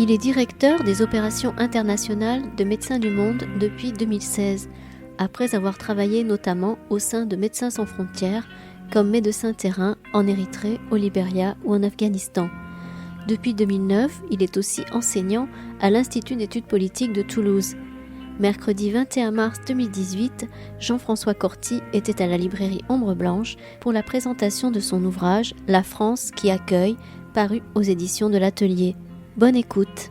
Il est directeur des opérations internationales de Médecins du Monde depuis 2016, après avoir travaillé notamment au sein de Médecins sans frontières comme médecin terrain en Érythrée, au Libéria ou en Afghanistan. Depuis 2009, il est aussi enseignant à l'Institut d'études politiques de Toulouse. Mercredi 21 mars 2018, Jean-François Corti était à la librairie Ombre Blanche pour la présentation de son ouvrage « La France qui accueille », paru aux éditions de l'Atelier. Bonne écoute.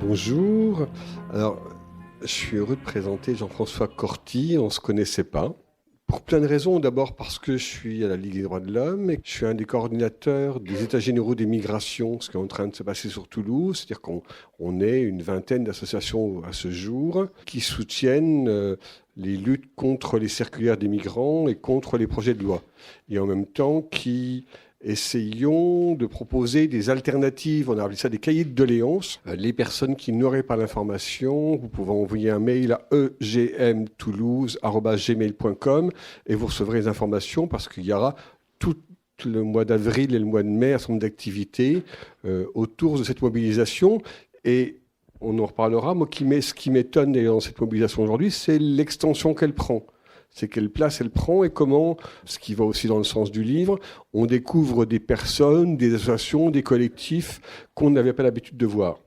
Bonjour, alors je suis heureux de présenter Jean-François Corti, on ne se connaissait pas. Pour plein de raisons, d'abord parce que je suis à la Ligue des droits de l'homme et que je suis un des coordinateurs des États généraux des migrations, ce qui est en train de se passer sur Toulouse, c'est-à-dire qu'on est une vingtaine d'associations à ce jour qui soutiennent les luttes contre les circulaires des migrants et contre les projets de loi. Et en même temps qui essayons de proposer des alternatives, on a appelé ça des cahiers de doléances. Les personnes qui n'auraient pas l'information, vous pouvez envoyer un mail à egmtoulouse@gmail.com et vous recevrez les informations parce qu'il y aura tout le mois d'avril et le mois de mai un certain nombre d'activités autour de cette mobilisation. Et on en reparlera. Moi, ce qui m'étonne dans cette mobilisation aujourd'hui, c'est l'extension qu'elle prend. C'est quelle place elle prend et comment, ce qui va aussi dans le sens du livre, on découvre des personnes, des associations, des collectifs qu'on n'avait pas l'habitude de voir.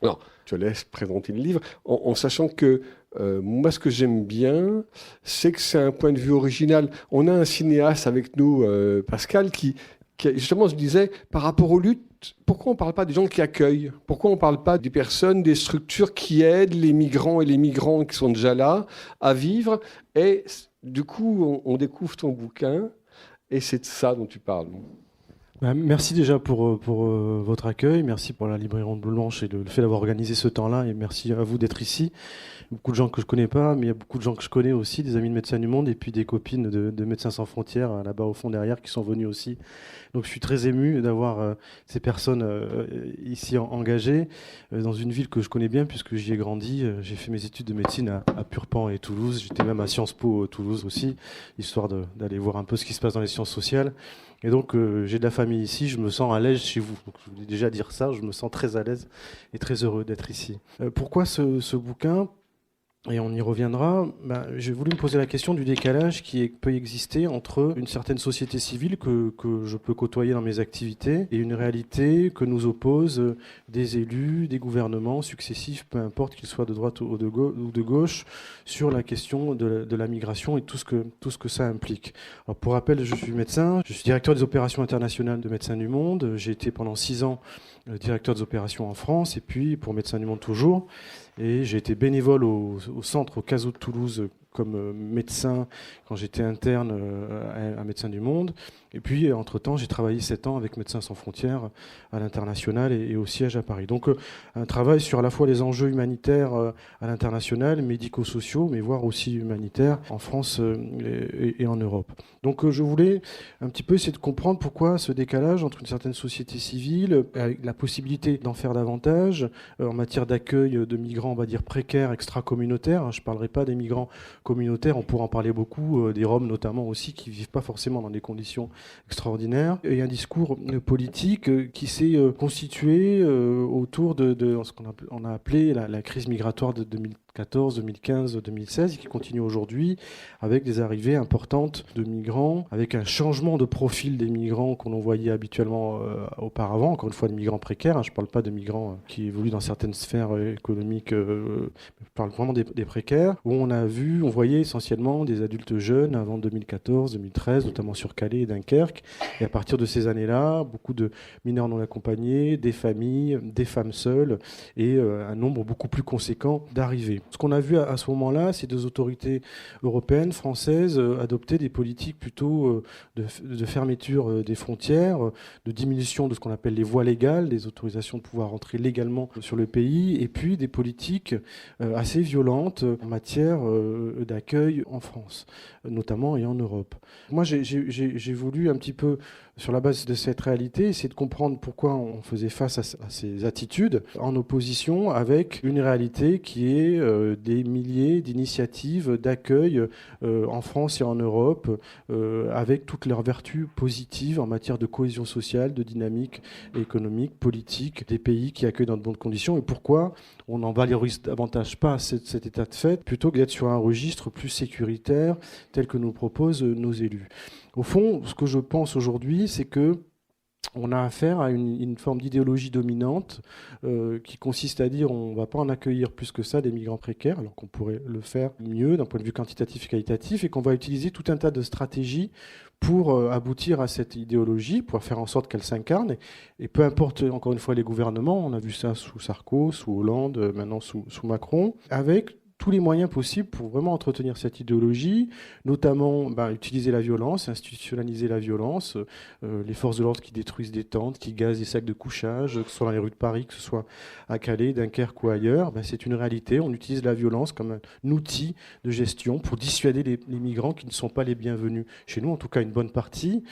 Alors, je te laisse présenter le livre, en sachant que moi, ce que j'aime bien, c'est que c'est un point de vue original. On a un cinéaste avec nous, Pascal, qui justement se disait, par rapport aux luttes, pourquoi on ne parle pas des gens qui accueillent ? Pourquoi on ne parle pas des personnes, des structures qui aident les migrants et les migrantes qui sont déjà là à vivre ? Et du coup, on découvre ton bouquin et c'est de ça dont tu parles. Merci déjà pour votre accueil, merci pour la librairie Ombre Blanche et le fait d'avoir organisé ce temps-là, et merci à vous d'être ici. Beaucoup de gens que je connais pas, mais il y a beaucoup de gens que je connais aussi, des amis de Médecins du Monde et puis des copines de Médecins sans frontières là-bas au fond derrière qui sont venues aussi. Donc je suis très ému d'avoir ces personnes ici engagées dans une ville que je connais bien puisque j'y ai grandi. J'ai fait mes études de médecine à Purpan et Toulouse. J'étais même à Sciences Po Toulouse aussi, histoire d'aller voir un peu ce qui se passe dans les sciences sociales. Et donc j'ai de la famille ici, je me sens à l'aise chez vous. Donc, je voulais déjà dire ça, je me sens très à l'aise et très heureux d'être ici. Pourquoi ce bouquin ? Et on y reviendra. J'ai voulu me poser la question du décalage qui peut exister entre une certaine société civile que je peux côtoyer dans mes activités et une réalité que nous opposent des élus, des gouvernements successifs, peu importe qu'ils soient de droite ou de gauche, sur la question de la migration et tout ce que ça implique. Alors pour rappel, je suis médecin, je suis directeur des opérations internationales de Médecins du Monde. J'ai été pendant 6 ans directeur des opérations en France et puis pour Médecins du Monde toujours. Et j'ai été bénévole au centre, au CASO de Toulouse, comme médecin quand j'étais interne à Médecins du Monde. Et puis, entre-temps, j'ai travaillé 7 ans avec Médecins sans frontières à l'international et au siège à Paris. Donc, un travail sur à la fois les enjeux humanitaires à l'international, médico-sociaux, mais voire aussi humanitaires en France et en Europe. Donc, je voulais un petit peu essayer de comprendre pourquoi ce décalage entre une certaine société civile, avec la possibilité d'en faire davantage, en matière d'accueil de migrants, on va dire précaires, extra-communautaires. Je ne parlerai pas des migrants communautaires, on pourra en parler beaucoup, des Roms notamment aussi, qui ne vivent pas forcément dans des conditions extraordinaire. Et un discours politique qui s'est constitué autour de ce qu'on a appelé la crise migratoire de 2014, 2015, 2016 et qui continue aujourd'hui avec des arrivées importantes de migrants, avec un changement de profil des migrants qu'on voyait habituellement auparavant, encore une fois de migrants précaires, je ne parle pas de migrants qui évoluent dans certaines sphères économiques, je parle vraiment des précaires, où on voyait essentiellement des adultes jeunes avant 2014, 2013, notamment sur Calais et Dunkerque. Et à partir de ces années-là, beaucoup de mineurs non accompagnés, des familles, des femmes seules et un nombre beaucoup plus conséquent d'arrivées. Ce qu'on a vu à ce moment-là, c'est des autorités européennes, françaises, adopter des politiques plutôt de fermeture des frontières, de diminution de ce qu'on appelle les voies légales, des autorisations de pouvoir entrer légalement sur le pays, et puis des politiques assez violentes en matière d'accueil en France, notamment et en Europe. Moi, j'ai voulu un petit peu, sur la base de cette réalité, essayer de comprendre pourquoi on faisait face à ces attitudes en opposition avec une réalité qui est des milliers d'initiatives d'accueil en France et en Europe, avec toutes leurs vertus positives en matière de cohésion sociale, de dynamique économique, politique, des pays qui accueillent dans de bonnes conditions, et pourquoi on n'en valorise davantage pas cet état de fait, plutôt que d'être sur un registre plus sécuritaire, tel que nous proposent nos élus. Au fond, ce que je pense aujourd'hui, c'est que on a affaire à une forme d'idéologie dominante qui consiste à dire on ne va pas en accueillir plus que ça des migrants précaires, alors qu'on pourrait le faire mieux d'un point de vue quantitatif et qualitatif, et qu'on va utiliser tout un tas de stratégies pour aboutir à cette idéologie, pour faire en sorte qu'elle s'incarne. Et peu importe, encore une fois, les gouvernements, on a vu ça sous Sarkozy, sous Hollande, maintenant sous Macron, avec tous les moyens possibles pour vraiment entretenir cette idéologie, notamment utiliser la violence, institutionnaliser la violence, les forces de l'ordre qui détruisent des tentes, qui gazent des sacs de couchage, que ce soit dans les rues de Paris, que ce soit à Calais, Dunkerque ou ailleurs, c'est une réalité. On utilise la violence comme un outil de gestion pour dissuader les migrants qui ne sont pas les bienvenus chez nous, en tout cas une bonne partie.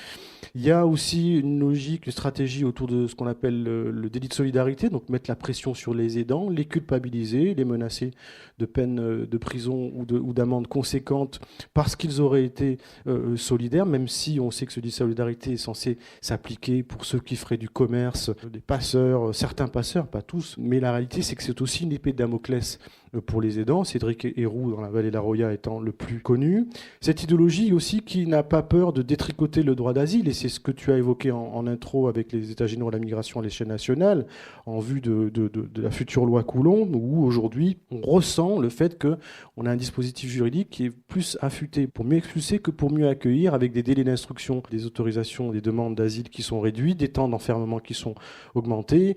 Il y a aussi une logique, une stratégie autour de ce qu'on appelle le délit de solidarité, donc mettre la pression sur les aidants, les culpabiliser, les menacer de peine de prison ou d'amende conséquentes parce qu'ils auraient été solidaires, même si on sait que ce délit de solidarité est censé s'appliquer pour ceux qui feraient du commerce, des passeurs, certains passeurs, pas tous, mais la réalité c'est que c'est aussi une épée de Damoclès pour les aidants, Cédric Héroux dans la vallée de la Roya étant le plus connu. Cette idéologie aussi qui n'a pas peur de détricoter le droit d'asile, et c'est ce que tu as évoqué en intro avec les États généraux de la migration à l'échelle nationale, en vue de la future loi Coulon, où aujourd'hui on ressent le fait qu'on a un dispositif juridique qui est plus affûté pour mieux expulser que pour mieux accueillir, avec des délais d'instruction, des autorisations, des demandes d'asile qui sont réduits, des temps d'enfermement qui sont augmentés,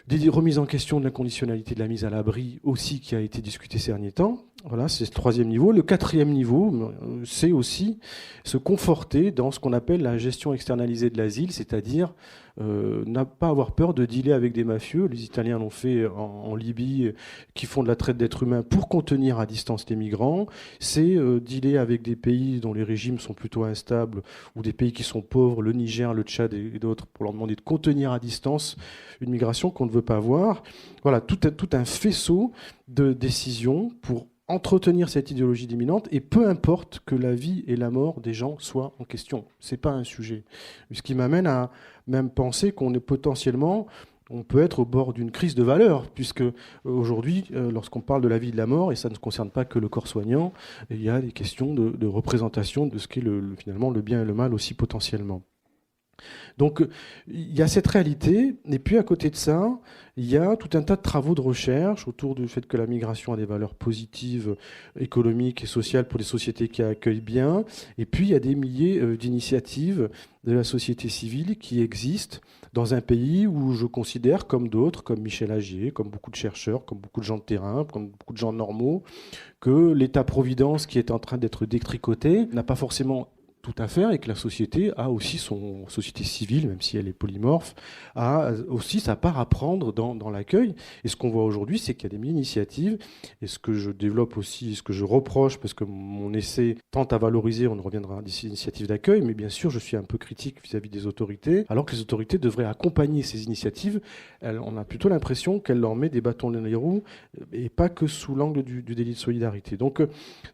des remises en question de l'inconditionnalité de la mise à l'abri aussi qui a été discutée ces derniers temps. Voilà, c'est le troisième niveau. Le quatrième niveau, c'est aussi se conforter dans ce qu'on appelle la gestion externalisée de l'asile, c'est-à-dire n'a pas avoir peur de dealer avec des mafieux. Les Italiens l'ont fait en Libye, qui font de la traite d'êtres humains pour contenir à distance les migrants. C'est dealer avec des pays dont les régimes sont plutôt instables, ou des pays qui sont pauvres, le Niger, le Tchad et d'autres, pour leur demander de contenir à distance une migration qu'on ne veut pas voir. Voilà, tout un faisceau de décisions pour entretenir cette idéologie dominante, et peu importe que la vie et la mort des gens soient en question. C'est pas un sujet. Ce qui m'amène à même penser qu'on est potentiellement, on peut être au bord d'une crise de valeurs, puisque aujourd'hui, lorsqu'on parle de la vie et de la mort, et ça ne concerne pas que le corps soignant, il y a des questions de représentation de ce qu'est finalement le bien et le mal aussi potentiellement. Donc il y a cette réalité, et puis à côté de ça, il y a tout un tas de travaux de recherche autour du fait que la migration a des valeurs positives, économiques et sociales pour les sociétés qui accueillent bien, et puis il y a des milliers d'initiatives de la société civile qui existent dans un pays où je considère, comme d'autres, comme Michel Agier, comme beaucoup de chercheurs, comme beaucoup de gens de terrain, comme beaucoup de gens normaux, que l'État-providence qui est en train d'être détricoté n'a pas forcément tout à faire, et que la société a aussi son société civile, même si elle est polymorphe, a aussi sa part à prendre dans l'accueil. Et ce qu'on voit aujourd'hui, c'est qu'il y a des mini-initiatives, et ce que je développe aussi, ce que je reproche, parce que mon essai tente à valoriser, on reviendra à des initiatives d'accueil, mais bien sûr, je suis un peu critique vis-à-vis des autorités, alors que les autorités devraient accompagner ces initiatives. On a plutôt l'impression qu'elle leur met des bâtons dans les roues, et pas que sous l'angle du délit de solidarité. Donc,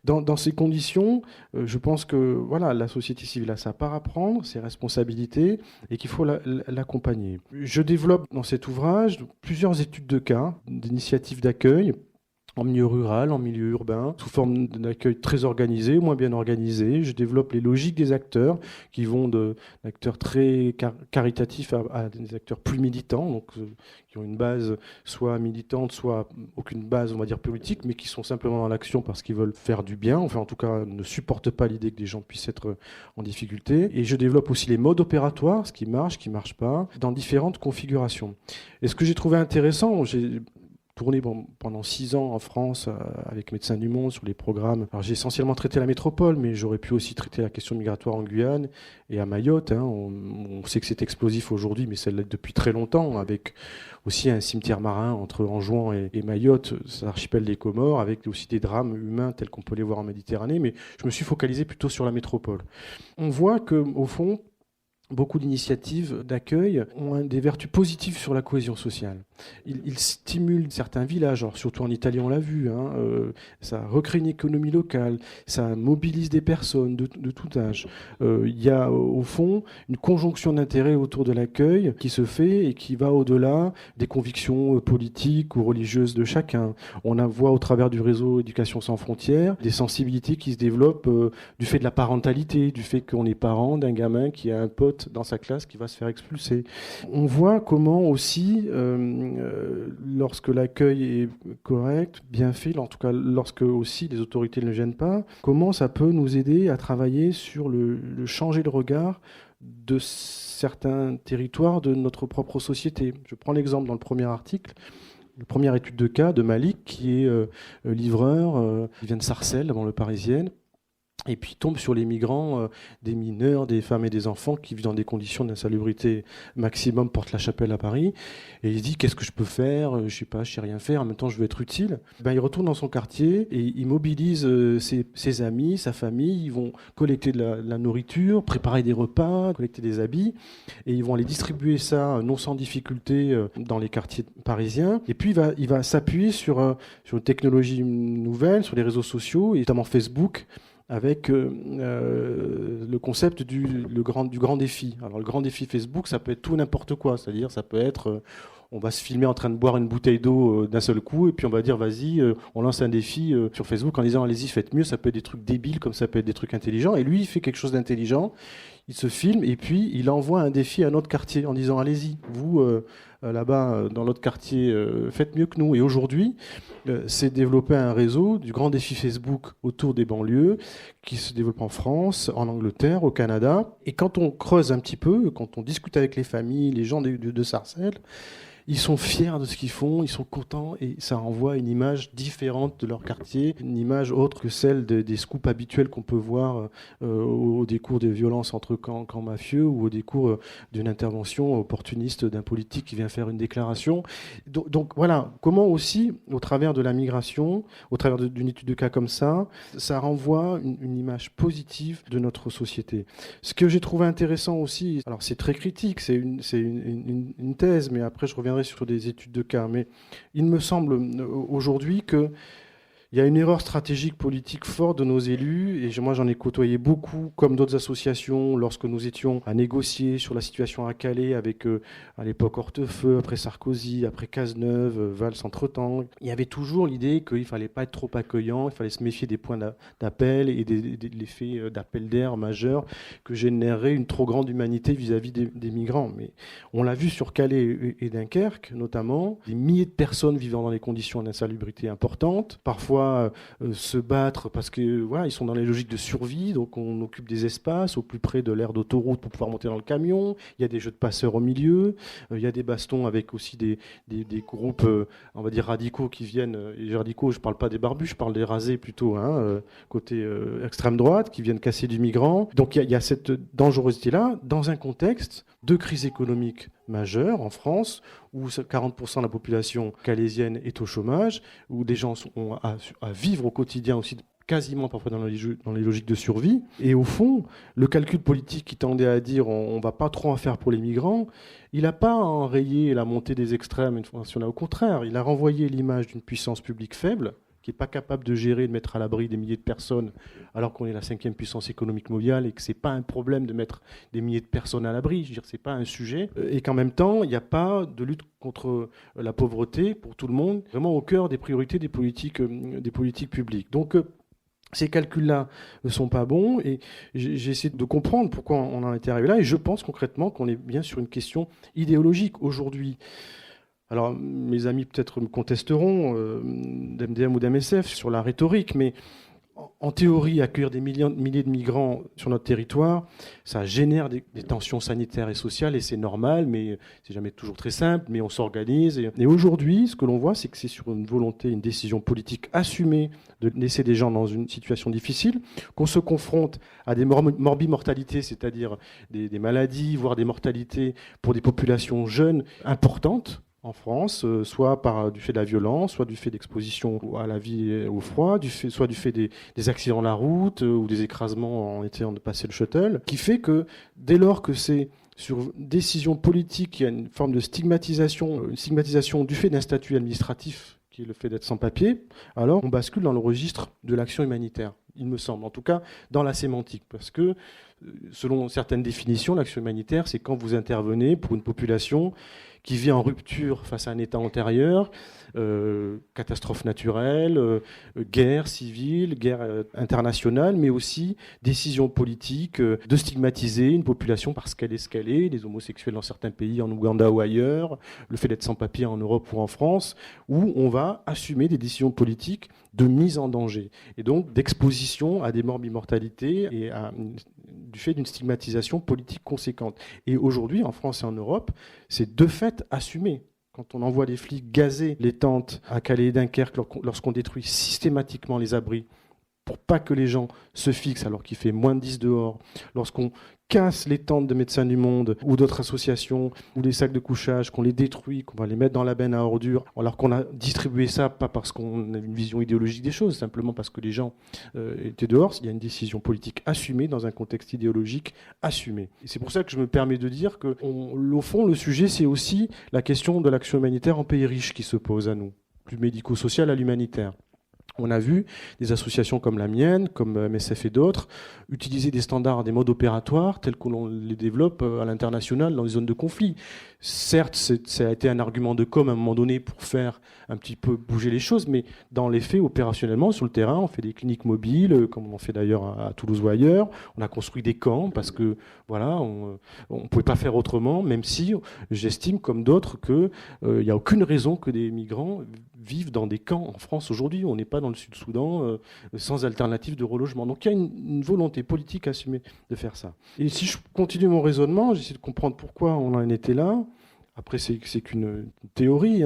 dans ces conditions, je pense que voilà, la société civile a sa part à prendre, ses responsabilités, et qu'il faut l'accompagner. Je développe dans cet ouvrage plusieurs études de cas, d'initiatives d'accueil, en milieu rural, en milieu urbain, sous forme d'accueil très organisé, moins bien organisé. Je développe les logiques des acteurs, qui vont d'acteurs très caritatifs à des acteurs plus militants, donc qui ont une base soit militante, soit aucune base, on va dire, politique, mais qui sont simplement dans l'action parce qu'ils veulent faire du bien, enfin en tout cas ne supportent pas l'idée que des gens puissent être en difficulté. Et je développe aussi les modes opératoires, ce qui marche pas, dans différentes configurations. Et ce que j'ai trouvé intéressant, tourné pendant 6 ans en France avec Médecins du Monde sur les programmes. Alors j'ai essentiellement traité la métropole, mais j'aurais pu aussi traiter la question migratoire en Guyane et à Mayotte. On sait que c'est explosif aujourd'hui, mais ça l'est depuis très longtemps, avec aussi un cimetière marin entre Anjouan et Mayotte, c'est l'archipel des Comores, avec aussi des drames humains tels qu'on peut les voir en Méditerranée. Mais je me suis focalisé plutôt sur la métropole. On voit qu'au fond, beaucoup d'initiatives d'accueil ont des vertus positives sur la cohésion sociale. Ils stimulent certains villages, alors surtout en Italie on l'a vu, ça recrée une économie locale, ça mobilise des personnes de tout âge. Il y a au fond une conjonction d'intérêts autour de l'accueil qui se fait et qui va au-delà des convictions politiques ou religieuses de chacun. On voit au travers du réseau Éducation sans frontières des sensibilités qui se développent du fait de la parentalité, du fait qu'on est parent d'un gamin qui a un pote dans sa classe qui va se faire expulser. On voit comment aussi, lorsque l'accueil est correct, bien fait, en tout cas lorsque aussi les autorités ne gênent pas, comment ça peut nous aider à travailler sur le changer le regard de certains territoires de notre propre société. Je prends l'exemple dans le premier article, la première étude de cas de Malik, qui est livreur, il vient de Sarcelles, dans le Parisienne, et puis tombe sur les migrants, des mineurs, des femmes et des enfants qui vivent dans des conditions d'insalubrité maximum, Porte-la-Chapelle à Paris. Et il dit, qu'est-ce que je peux faire ? Je sais pas, je sais rien faire, en même temps je veux être utile. Il retourne dans son quartier et il mobilise ses amis, sa famille. Ils vont collecter de la nourriture, préparer des repas, collecter des habits. Et ils vont aller distribuer ça, non sans difficulté, dans les quartiers parisiens. Et puis il va s'appuyer sur une technologie nouvelle, sur les réseaux sociaux, et notamment Facebook, avec le concept du grand défi. Alors le grand défi Facebook, ça peut être tout n'importe quoi, c'est-à-dire ça peut être on va se filmer en train de boire une bouteille d'eau d'un seul coup, et puis on va dire vas-y, on lance un défi sur Facebook en disant allez-y, faites mieux. Ça peut être des trucs débiles comme ça peut être des trucs intelligents, et lui il fait quelque chose d'intelligent, il se filme et puis il envoie un défi à notre quartier en disant allez-y, vous là-bas dans notre quartier, faites mieux que nous. Et aujourd'hui, c'est développé un réseau du grand défi Facebook autour des banlieues qui se développe en France, en Angleterre, au Canada. Et quand on creuse un petit peu, quand on discute avec les familles, les gens de Sarcelles, ils sont fiers de ce qu'ils font, ils sont contents, et ça renvoie une image différente de leur quartier, une image autre que celle des scoops habituels qu'on peut voir au décours de violences entre camps mafieux, ou au décours d'une intervention opportuniste d'un politique qui vient faire une déclaration. Donc voilà, comment aussi, au travers de la migration, au travers d'une étude de cas comme ça renvoie une image positive de notre société. Ce que j'ai trouvé intéressant aussi, alors c'est très critique, c'est une thèse, mais après je reviendrai sur des études de cas, mais il me semble aujourd'hui que il y a une erreur stratégique politique forte de nos élus, et moi j'en ai côtoyé beaucoup, comme d'autres associations, lorsque nous étions à négocier sur la situation à Calais avec, à l'époque, Hortefeux, après Sarkozy, après Cazeneuve, Valls entre-temps. Il y avait toujours l'idée qu'il ne fallait pas être trop accueillant, il fallait se méfier des points d'appel et de l'effet d'appel d'air majeur que générerait une trop grande humanité vis-à-vis des migrants. Mais on l'a vu sur Calais et Dunkerque, notamment, des milliers de personnes vivant dans des conditions d'insalubrité importantes, parfois se battre parce que voilà, ils sont dans les logiques de survie, donc on occupe des espaces au plus près de l'aire d'autoroute pour pouvoir monter dans le camion. Il y a des jeux de passeurs au milieu, il y a des bastons avec aussi des groupes, on va dire radicaux qui viennent. Et les radicaux, je parle pas des barbus, je parle des rasés plutôt, côté extrême droite, qui viennent casser du migrant. Donc il y a cette dangerosité-là dans un contexte de crise économique majeure en France, où 40% de la population calaisienne est au chômage, où des gens ont à vivre au quotidien aussi quasiment parfois dans les logiques de survie. Et au fond, le calcul politique qui tendait à dire on ne va pas trop en faire pour les migrants, il n'a pas enrayé la montée des extrêmes, au contraire, il a renvoyé l'image d'une puissance publique faible, qui n'est pas capable de gérer, de mettre à l'abri des milliers de personnes, alors qu'on est la 5e puissance économique mondiale et que ce n'est pas un problème de mettre des milliers de personnes à l'abri. Je veux dire, ce n'est pas un sujet. Et qu'en même temps, il n'y a pas de lutte contre la pauvreté pour tout le monde, vraiment au cœur des priorités des politiques publiques. Donc, ces calculs-là ne sont pas bons, et j'ai essayé de comprendre pourquoi on en était arrivé là, et je pense concrètement qu'on est bien sur une question idéologique aujourd'hui. Alors, mes amis peut-être me contesteront, d'MDM ou d'MSF, sur la rhétorique, mais en théorie, accueillir des milliers de migrants sur notre territoire, ça génère des tensions sanitaires et sociales, et c'est normal, mais c'est jamais toujours très simple, mais on s'organise. Et aujourd'hui, ce que l'on voit, c'est que c'est sur une volonté, une décision politique assumée de laisser des gens dans une situation difficile, qu'on se confronte à des morbimortalités, c'est-à-dire des maladies, voire des mortalités pour des populations jeunes importantes, en France, soit du fait de la violence, soit du fait d'exposition à la vie et au froid, soit du fait des accidents de la route ou des écrasements en essayant de passer le shuttle, qui fait que dès lors que c'est sur décision politique, il y a une forme de stigmatisation du fait d'un statut administratif, qui est le fait d'être sans papier, alors on bascule dans le registre de l'action humanitaire, il me semble, en tout cas dans la sémantique, parce que selon certaines définitions, l'action humanitaire, c'est quand vous intervenez pour une population qui vit en rupture face à un état antérieur, catastrophe naturelle, guerre civile, guerre internationale, mais aussi décision politique de stigmatiser une population parce qu'elle est ce qu'elle est, les homosexuels dans certains pays, en Ouganda ou ailleurs, le fait d'être sans papier en Europe ou en France, où on va assumer des décisions politiques de mise en danger, et donc d'exposition à des morbimortalités et du fait d'une stigmatisation politique conséquente. Et aujourd'hui, en France et en Europe, c'est de fait assumé. Quand on envoie des flics gazer les tentes à Calais et Dunkerque, lorsqu'on détruit systématiquement les abris pour pas que les gens se fixent alors qu'il fait moins de 10 dehors, lorsqu'on casse les tentes de Médecins du Monde ou d'autres associations ou les sacs de couchage, qu'on les détruit, qu'on va les mettre dans la benne à ordures, alors qu'on a distribué ça pas parce qu'on a une vision idéologique des choses, simplement parce que les gens étaient dehors. Il y a une décision politique assumée dans un contexte idéologique assumé. Et c'est pour ça que je me permets de dire que, au fond, le sujet, c'est aussi la question de l'action humanitaire en pays riches qui se pose à nous, du médico-social à l'humanitaire. On a vu des associations comme la mienne, comme MSF et d'autres, utiliser des standards, des modes opératoires tels que l'on les développe à l'international dans les zones de conflit. Certes, ça a été un argument de com' à un moment donné pour faire un petit peu bouger les choses, mais dans les faits, opérationnellement, sur le terrain, on fait des cliniques mobiles, comme on en fait d'ailleurs à Toulouse ou ailleurs. On a construit des camps parce que, voilà, on ne pouvait pas faire autrement, même si j'estime, comme d'autres, qu'il n'y a aucune raison que des migrants vivent dans des camps en France aujourd'hui. On n'est pas dans le Sud-Soudan sans alternative de relogement. Donc il y a une volonté politique assumée de faire ça. Et si je continue mon raisonnement, j'essaie de comprendre pourquoi on en était là. Après, c'est qu'une théorie.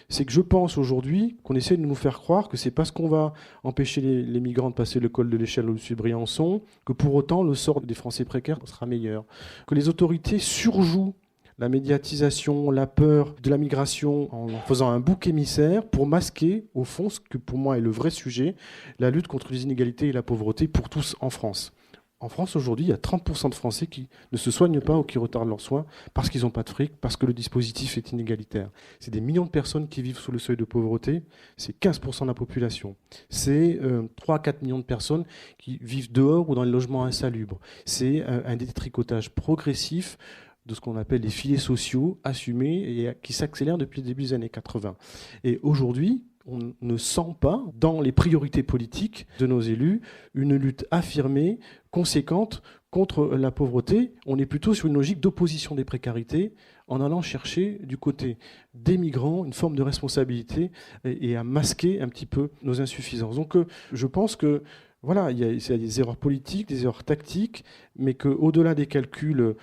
C'est que je pense aujourd'hui qu'on essaie de nous faire croire que c'est parce qu'on va empêcher les migrants de passer le col de l'Échelle au-dessus de Briançon que pour autant le sort des Français précaires sera meilleur. Que les autorités surjouent la médiatisation, la peur de la migration en faisant un bouc émissaire pour masquer, au fond, ce que pour moi est le vrai sujet, la lutte contre les inégalités et la pauvreté pour tous en France. En France, aujourd'hui, il y a 30% de Français qui ne se soignent pas ou qui retardent leurs soins parce qu'ils n'ont pas de fric, parce que le dispositif est inégalitaire. C'est des millions de personnes qui vivent sous le seuil de pauvreté, c'est 15% de la population. C'est 3 à 4 millions de personnes qui vivent dehors ou dans les logements insalubres. C'est un détricotage progressif de ce qu'on appelle les filets sociaux assumés et qui s'accélèrent depuis le début des années 80. Et aujourd'hui, on ne sent pas, dans les priorités politiques de nos élus, une lutte affirmée, conséquente contre la pauvreté. On est plutôt sur une logique d'opposition des précarités en allant chercher du côté des migrants une forme de responsabilité et à masquer un petit peu nos insuffisances. Donc je pense que voilà, il y a des erreurs politiques, des erreurs tactiques, mais qu'au-delà des calculs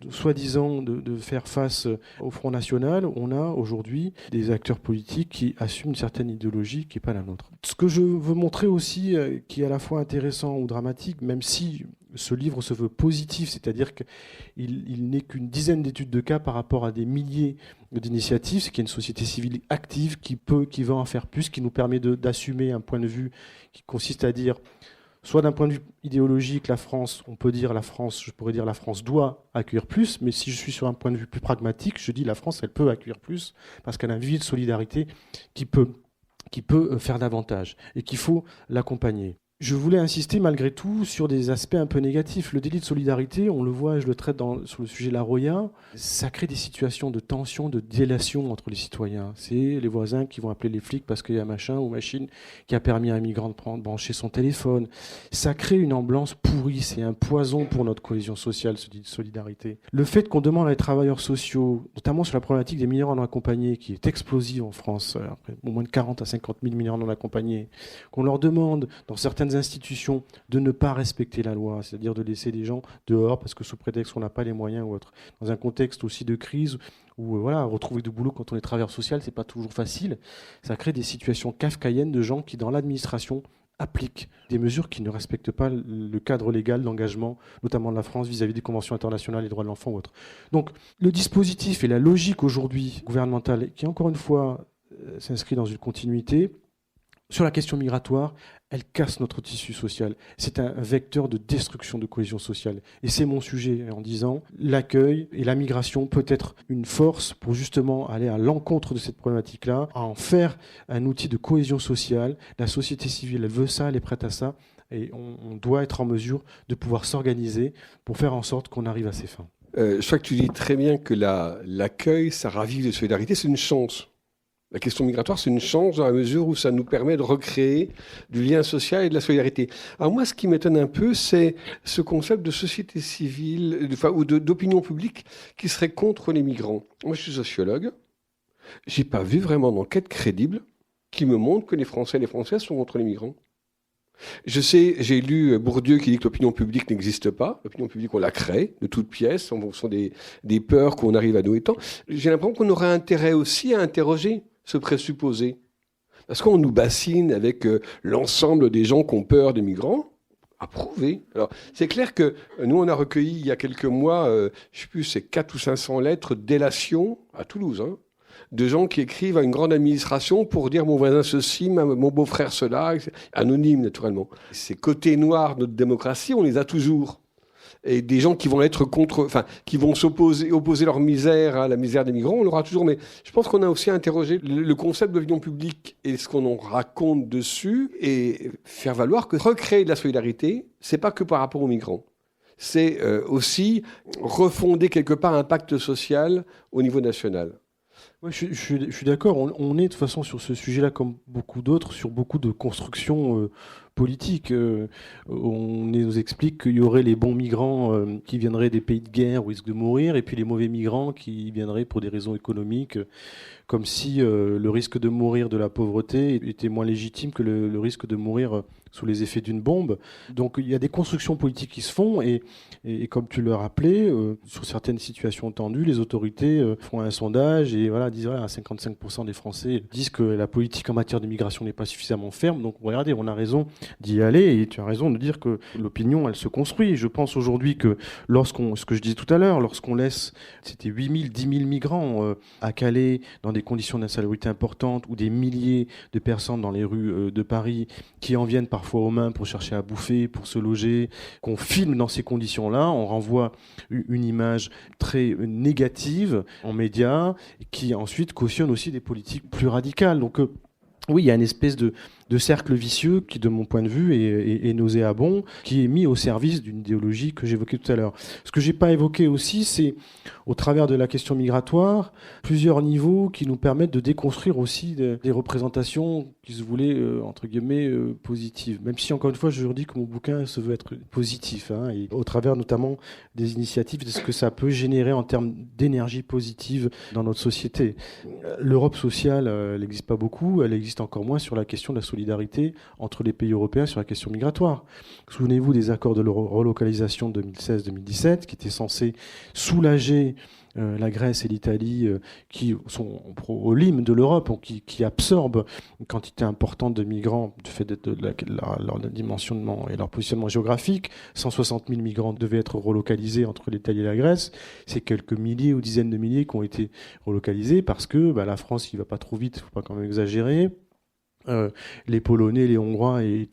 soi-disant de faire face au Front National, on a aujourd'hui des acteurs politiques qui assument une certaine idéologie qui n'est pas la nôtre. Ce que je veux montrer aussi, qui est à la fois intéressant ou dramatique, même si ce livre se veut positif, c'est-à-dire qu'il n'est qu'une dizaine d'études de cas par rapport à des milliers d'initiatives, c'est qu'il y a une société civile active qui va en faire plus, qui nous permet d'assumer un point de vue qui consiste à dire, soit d'un point de vue idéologique, la France, je pourrais dire la France doit accueillir plus, mais si je suis sur un point de vue plus pragmatique, je dis la France, elle peut accueillir plus, parce qu'elle a un vivier de solidarité qui peut faire davantage, et qu'il faut l'accompagner. Je voulais insister malgré tout sur des aspects un peu négatifs. Le délit de solidarité, on le voit, je le traite sur le sujet de la Roya, ça crée des situations de tension, de délation entre les citoyens. C'est les voisins qui vont appeler les flics parce qu'il y a machin ou machine qui a permis à un migrant de brancher son téléphone. Ça crée une ambiance pourrie, c'est un poison pour notre cohésion sociale, ce délit de solidarité. Le fait qu'on demande à les travailleurs sociaux, notamment sur la problématique des mineurs non accompagnés, qui est explosive en France, au moins de 40 à 50 000 mineurs non accompagnés, qu'on leur demande, dans certaines certaines institutions de ne pas respecter la loi, c'est-à-dire de laisser des gens dehors parce que sous prétexte qu'on n'a pas les moyens ou autre. Dans un contexte aussi de crise où retrouver du boulot quand on est travailleur social, c'est pas toujours facile. Ça crée des situations kafkaïennes de gens qui, dans l'administration, appliquent des mesures qui ne respectent pas le cadre légal d'engagement, notamment de la France vis-à-vis des conventions internationales des droits de l'enfant ou autres. Donc le dispositif et la logique aujourd'hui gouvernementale, qui encore une fois s'inscrit dans une continuité, sur la question migratoire, elle casse notre tissu social. C'est un vecteur de destruction de cohésion sociale. Et c'est mon sujet en disant l'accueil et la migration peut être une force pour justement aller à l'encontre de cette problématique-là, à en faire un outil de cohésion sociale. La société civile, elle veut ça, elle est prête à ça. Et on doit être en mesure de pouvoir s'organiser pour faire en sorte qu'on arrive à ces fins. Je crois que tu dis très bien que l'accueil, ça ravive de solidarité, c'est une chance. La question migratoire, c'est une chance dans la mesure où ça nous permet de recréer du lien social et de la solidarité. Alors moi, ce qui m'étonne un peu, c'est ce concept de société civile, ou d'opinion publique qui serait contre les migrants. Moi, je suis sociologue. J'ai pas vu vraiment d'enquête crédible qui me montre que les Français et les Françaises sont contre les migrants. Je sais, j'ai lu Bourdieu qui dit que l'opinion publique n'existe pas. L'opinion publique, on la crée de toutes pièces, en fonction des peurs qu'on arrive à nouer tant. J'ai l'impression qu'on aurait intérêt aussi à interroger ce présupposé. Parce qu'on nous bassine avec l'ensemble des gens qui ont peur des migrants, à prouver. Alors, c'est clair que nous, on a recueilli il y a quelques mois, je ne sais plus, c'est 400 ou 500 lettres délation à Toulouse, de gens qui écrivent à une grande administration pour dire mon voisin ceci, mon beau-frère cela, anonyme naturellement. Ces côtés noirs de notre démocratie, on les a toujours. Et des gens qui vont qui vont opposer leur misère à la misère des migrants, on l'aura toujours. Mais je pense qu'on a aussi interrogé le concept de l'opinion publique et ce qu'on en raconte dessus et faire valoir que recréer de la solidarité, c'est pas que par rapport aux migrants. C'est aussi refonder quelque part un pacte social au niveau national. Ouais, je suis d'accord. On est de toute façon sur ce sujet-là, comme beaucoup d'autres, sur beaucoup de constructions politiques. On nous explique qu'il y aurait les bons migrants qui viendraient des pays de guerre où ils risquent de mourir, et puis les mauvais migrants qui viendraient pour des raisons économiques, comme si le risque de mourir de la pauvreté était moins légitime que le risque de mourir sous les effets d'une bombe. Donc il y a des constructions politiques qui se font, et comme tu le rappelais, sur certaines situations tendues, les autorités font un sondage et disent 55% des Français disent que la politique en matière d'immigration n'est pas suffisamment ferme. Donc regardez, on a raison d'y aller, et tu as raison de dire que l'opinion, elle se construit. Je pense aujourd'hui que ce que je disais tout à l'heure, lorsqu'on laisse, c'était 8 000, 10 000 migrants à Calais dans des conditions d'insalubrité importantes, ou des milliers de personnes dans les rues de Paris qui en viennent parfois aux mains pour chercher à bouffer, pour se loger, qu'on filme dans ces conditions-là, on renvoie une image très négative en médias qui ensuite cautionne aussi des politiques plus radicales. Donc oui, il y a une espèce de cercle vicieux qui, de mon point de vue, est nauséabond, qui est mis au service d'une idéologie que j'évoquais tout à l'heure. Ce que j'ai pas évoqué aussi, c'est, au travers de la question migratoire, plusieurs niveaux qui nous permettent de déconstruire aussi des représentations qui se voulaient, entre guillemets, positives. Même si, encore une fois, je dis que mon bouquin se veut être positif, et au travers notamment des initiatives, de ce que ça peut générer en termes d'énergie positive dans notre société. L'Europe sociale, elle n'existe pas beaucoup, elle existe encore moins sur la question de la solidarité entre les pays européens sur la question migratoire. Souvenez-vous des accords de relocalisation 2016-2017 qui étaient censés soulager la Grèce et l'Italie qui sont au limbe de l'Europe, qui absorbent une quantité importante de migrants du fait de leur dimensionnement et leur positionnement géographique. 160 000 migrants devaient être relocalisés entre l'Italie et la Grèce. C'est quelques milliers ou dizaines de milliers qui ont été relocalisés parce que la France, il ne va pas trop vite, il ne faut pas quand même exagérer. Les Polonais, les Hongrois et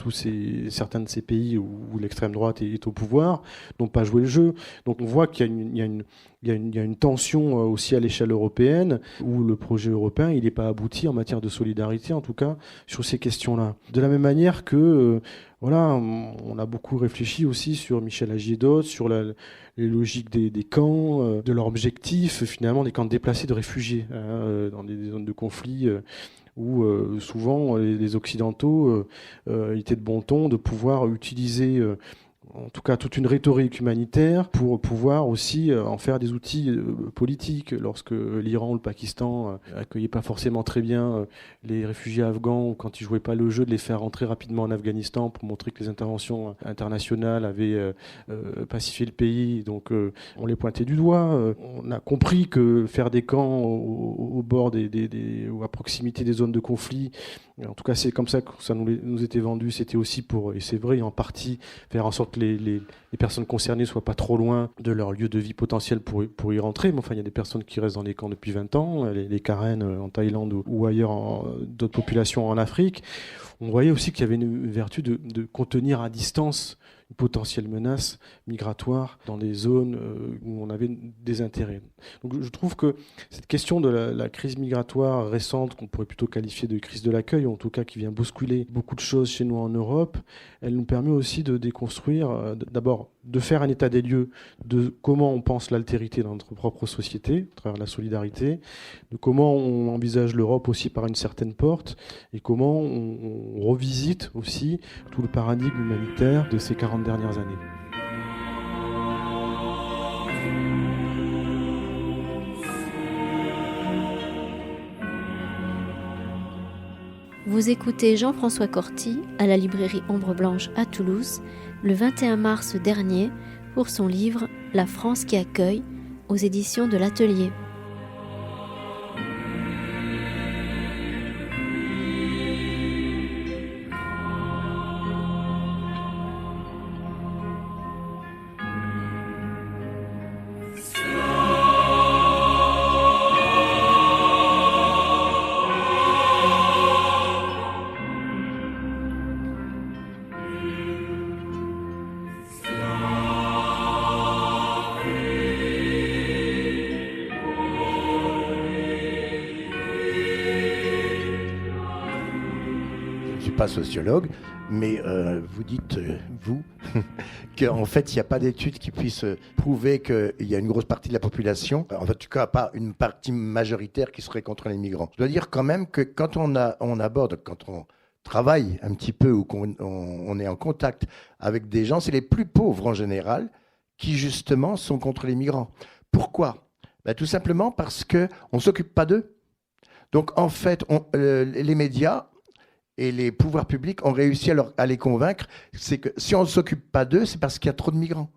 certains de ces pays où l'extrême droite est au pouvoir n'ont pas joué le jeu. Donc on voit qu'il y a une tension aussi à l'échelle européenne où le projet européen il n'est pas abouti en matière de solidarité, en tout cas sur ces questions-là. De la même manière que on a beaucoup réfléchi aussi sur Michel Agier et d'autres, sur les logiques des camps, de leur objectif, finalement des camps déplacés de réfugiés dans des zones de conflit. Où souvent les Occidentaux étaient de bon ton de pouvoir utiliser en tout cas toute une rhétorique humanitaire pour pouvoir aussi en faire des outils politiques. Lorsque l'Iran ou le Pakistan accueillaient pas forcément très bien les réfugiés afghans, ou quand ils jouaient pas le jeu de les faire rentrer rapidement en Afghanistan pour montrer que les interventions internationales avaient pacifié le pays, donc on les pointait du doigt. On a compris que faire des camps au bord ou à proximité des zones de conflit, en tout cas c'est comme ça que ça nous était vendu, c'était aussi pour, et c'est vrai en partie, faire en sorte que les personnes concernées ne soient pas trop loin de leur lieu de vie potentiel pour y rentrer. Mais enfin, il y a des personnes qui restent dans les camps depuis 20 ans, les Karen en Thaïlande ou ailleurs, d'autres populations en Afrique. On voyait aussi qu'il y avait une vertu de contenir à distance une potentielle menace migratoire dans des zones où on avait des intérêts. Donc je trouve que cette question de la crise migratoire récente, qu'on pourrait plutôt qualifier de crise de l'accueil, ou en tout cas qui vient bousculer beaucoup de choses chez nous en Europe, elle nous permet aussi de déconstruire, d'abord de faire un état des lieux de comment on pense l'altérité dans notre propre société, à travers la solidarité, de comment on envisage l'Europe aussi par une certaine porte, et comment on revisite aussi tout le paradigme humanitaire de ces 40 dernières années. Vous écoutez Jean-François Corti à la librairie Ombre Blanche à Toulouse le 21 mars dernier pour son livre « La France qui accueille » aux éditions de l'Atelier. Pas sociologue, mais vous dites, vous, qu'en fait, il n'y a pas d'études qui puissent prouver qu'il y a une grosse partie de la population, en tout cas pas une partie majoritaire qui serait contre les migrants. Je dois dire quand même que quand on aborde, quand on travaille un petit peu ou qu'on est en contact avec des gens, c'est les plus pauvres en général qui justement sont contre les migrants. Pourquoi ? Tout simplement parce qu'on ne s'occupe pas d'eux. Donc en fait, les médias et les pouvoirs publics ont réussi à les convaincre, c'est que si on ne s'occupe pas d'eux, c'est parce qu'il y a trop de migrants.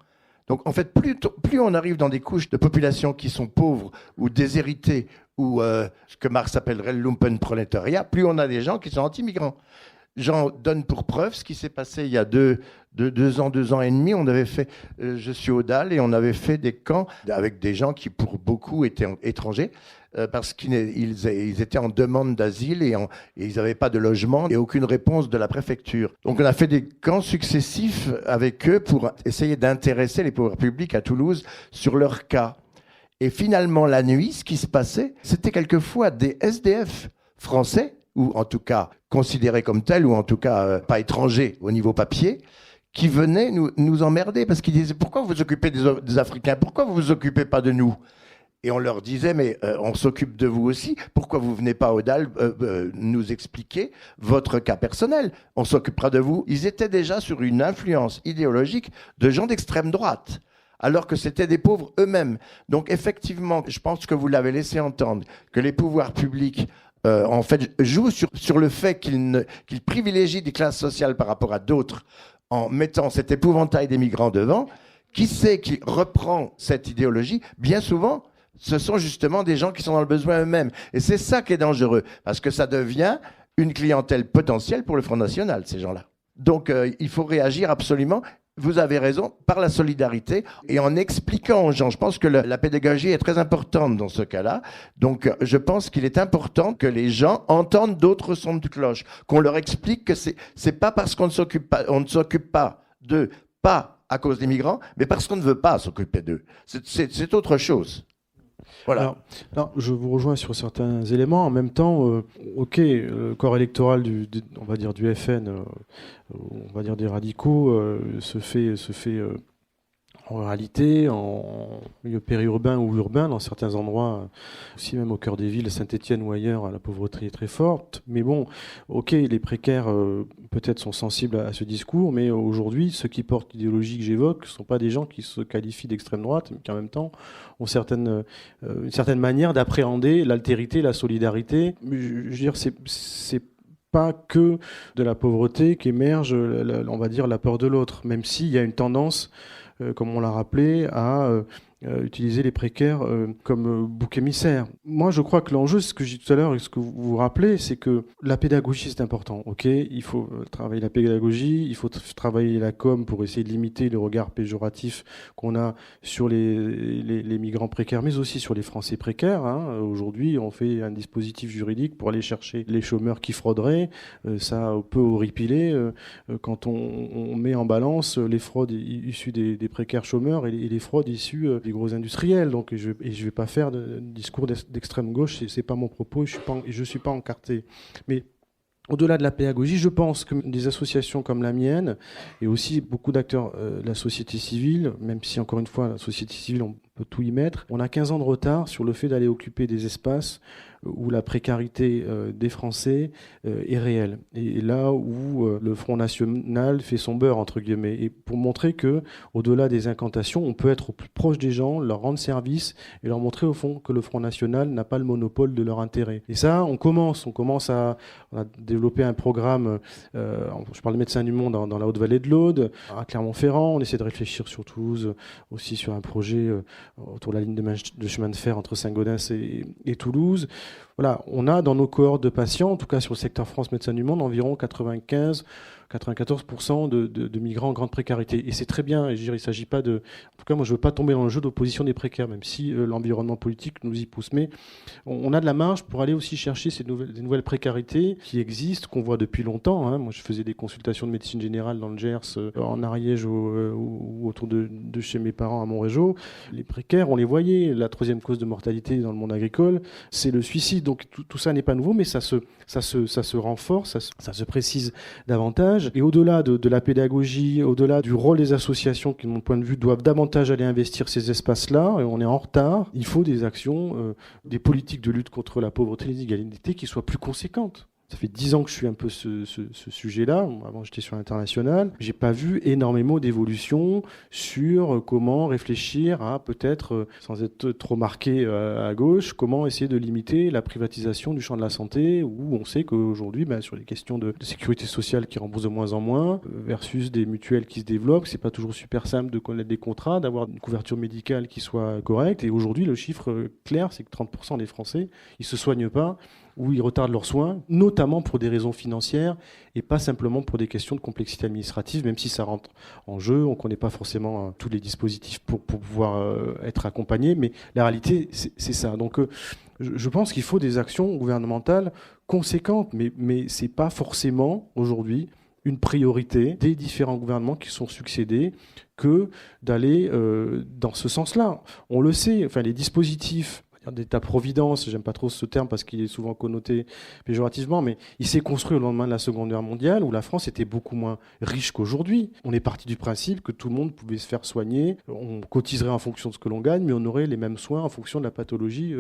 Donc en fait, plus on arrive dans des couches de population qui sont pauvres ou déshéritées, ou ce que Marx appellerait le lumpenprolétariat, plus on a des gens qui sont anti-migrants. J'en donne pour preuve ce qui s'est passé il y a deux ans et demi. On avait fait, je suis au DAL, et on avait fait des camps avec des gens qui, pour beaucoup, étaient étrangers, parce qu'ils étaient en demande d'asile et ils n'avaient pas de logement et aucune réponse de la préfecture. Donc on a fait des camps successifs avec eux pour essayer d'intéresser les pouvoirs publics à Toulouse sur leur cas. Et finalement, la nuit, ce qui se passait, c'était quelquefois des SDF français, ou en tout cas considérés comme tels, ou en tout cas pas étrangers au niveau papier, qui venaient nous emmerder, parce qu'ils disaient « Pourquoi vous vous occupez des Africains ? Pourquoi vous ne vous occupez pas de nous ?» Et on leur disait « Mais on s'occupe de vous aussi, pourquoi vous ne venez pas au DAL nous expliquer votre cas personnel ? On s'occupera de vous. » Ils étaient déjà sur une influence idéologique de gens d'extrême droite, alors que c'était des pauvres eux-mêmes. Donc effectivement, je pense que vous l'avez laissé entendre, que les pouvoirs publics en fait, jouent sur le fait qu'ils privilégient des classes sociales par rapport à d'autres en mettant cet épouvantail des migrants devant. Qui c'est qui reprend cette idéologie ? Bien souvent, ce sont justement des gens qui sont dans le besoin eux-mêmes. Et c'est ça qui est dangereux, parce que ça devient une clientèle potentielle pour le Front National, ces gens-là. Donc, il faut réagir absolument. Vous avez raison, par la solidarité et en expliquant aux gens. Je pense que la pédagogie est très importante dans ce cas-là. Donc, je pense qu'il est important que les gens entendent d'autres sons de cloche, qu'on leur explique que c'est pas parce qu'on ne s'occupe pas d'eux, pas à cause des migrants, mais parce qu'on ne veut pas s'occuper d'eux. C'est autre chose. Voilà. Alors, je vous rejoins sur certains éléments. En même temps, le corps électoral on va dire du FN, on va dire des radicaux, se fait en ruralité, en milieu périurbain ou urbain, dans certains endroits, aussi même au cœur des villes, Saint-Étienne ou ailleurs, la pauvreté est très forte. Mais bon, ok, les précaires peut-être sont sensibles à ce discours, mais aujourd'hui, ceux qui portent l'idéologie que j'évoque ne sont pas des gens qui se qualifient d'extrême droite, mais qui en même temps ont une certaine manière d'appréhender l'altérité, la solidarité. Je veux dire, c'est pas que de la pauvreté qu'émerge, on va dire, la peur de l'autre, même s'il y a une tendance, comme on l'a rappelé, à utiliser les précaires comme bouc émissaire. Moi, je crois que l'enjeu, ce que j'ai dit tout à l'heure et ce que vous vous rappelez, c'est que la pédagogie, c'est important. Ok, il faut travailler la pédagogie, il faut travailler la com pour essayer de limiter le regard péjoratif qu'on a sur les migrants précaires, mais aussi sur les Français précaires. Hein. Aujourd'hui, on fait un dispositif juridique pour aller chercher les chômeurs qui frauderaient. Ça peut horripiler quand on met en balance les fraudes issues des précaires chômeurs et les fraudes issues des gros industriels. Donc, je vais pas faire de discours d'extrême gauche, c'est pas mon propos, je suis pas encarté. Mais au-delà de la pédagogie, je pense que des associations comme la mienne et aussi beaucoup d'acteurs de la société civile, même si encore une fois la société civile on peut tout y mettre, on a 15 ans de retard sur le fait d'aller occuper des espaces où la précarité des Français est réelle. Et là où le Front National fait son beurre, entre guillemets. Et pour montrer que, au-delà des incantations, on peut être au plus proche des gens, leur rendre service et leur montrer au fond que le Front National n'a pas le monopole de leur intérêt. Et ça, on a développé un programme, je parle de Médecins du Monde dans la Haute-Vallée de l'Aude, à Clermont-Ferrand. On essaie de réfléchir sur Toulouse, aussi sur un projet autour de la ligne de chemin de fer entre Saint-Gaudens et Toulouse. Voilà, on a dans nos cohortes de patients, en tout cas sur le secteur France Médecins du Monde, environ 94% de migrants en grande précarité. Et c'est très bien, et je dirais, il ne s'agit pas de... En tout cas, moi, je ne veux pas tomber dans le jeu d'opposition des précaires, même si l'environnement politique nous y pousse. Mais on a de la marge pour aller aussi chercher des nouvelles précarités qui existent, qu'on voit depuis longtemps. Hein. Moi, je faisais des consultations de médecine générale dans le Gers, en Ariège ou autour de chez mes parents à Montrégeau. Les précaires, on les voyait. La troisième cause de mortalité dans le monde agricole, c'est le suicide. Donc tout ça n'est pas nouveau, mais ça se renforce, ça se précise davantage. Et au-delà de la pédagogie, au-delà du rôle des associations qui, de mon point de vue, doivent davantage aller investir ces espaces-là, et on est en retard, il faut des actions, des politiques de lutte contre la pauvreté et les inégalités qui soient plus conséquentes. Ça fait 10 ans que je suis un peu ce sujet-là. Avant, j'étais sur l'international. J'ai pas vu énormément d'évolution sur comment réfléchir à peut-être, sans être trop marqué à gauche, comment essayer de limiter la privatisation du champ de la santé, où on sait qu'aujourd'hui, sur les questions de sécurité sociale qui remboursent de moins en moins, versus des mutuelles qui se développent, c'est pas toujours super simple de connaître des contrats, d'avoir une couverture médicale qui soit correcte. Et aujourd'hui, le chiffre clair, c'est que 30% des Français, ils se soignent pas, où ils retardent leurs soins, notamment pour des raisons financières et pas simplement pour des questions de complexité administrative, même si ça rentre en jeu. On ne connaît pas forcément tous les dispositifs pour pouvoir être accompagné, mais la réalité, c'est ça. Donc je pense qu'il faut des actions gouvernementales conséquentes, mais ce n'est pas forcément aujourd'hui une priorité des différents gouvernements qui sont succédés que d'aller dans ce sens-là. On le sait, enfin, les dispositifs d'État-providence, j'aime pas trop ce terme parce qu'il est souvent connoté péjorativement, mais il s'est construit au lendemain de la Seconde Guerre mondiale où la France était beaucoup moins riche qu'aujourd'hui. On est parti du principe que tout le monde pouvait se faire soigner, on cotiserait en fonction de ce que l'on gagne, mais on aurait les mêmes soins en fonction de la pathologie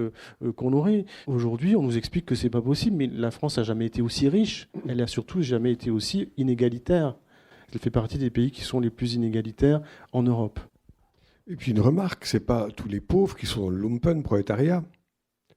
qu'on aurait. Aujourd'hui, on nous explique que c'est pas possible, mais la France a jamais été aussi riche, elle a surtout jamais été aussi inégalitaire. Elle fait partie des pays qui sont les plus inégalitaires en Europe. Et puis une remarque, c'est pas tous les pauvres qui sont dans le lumpen prolétariat.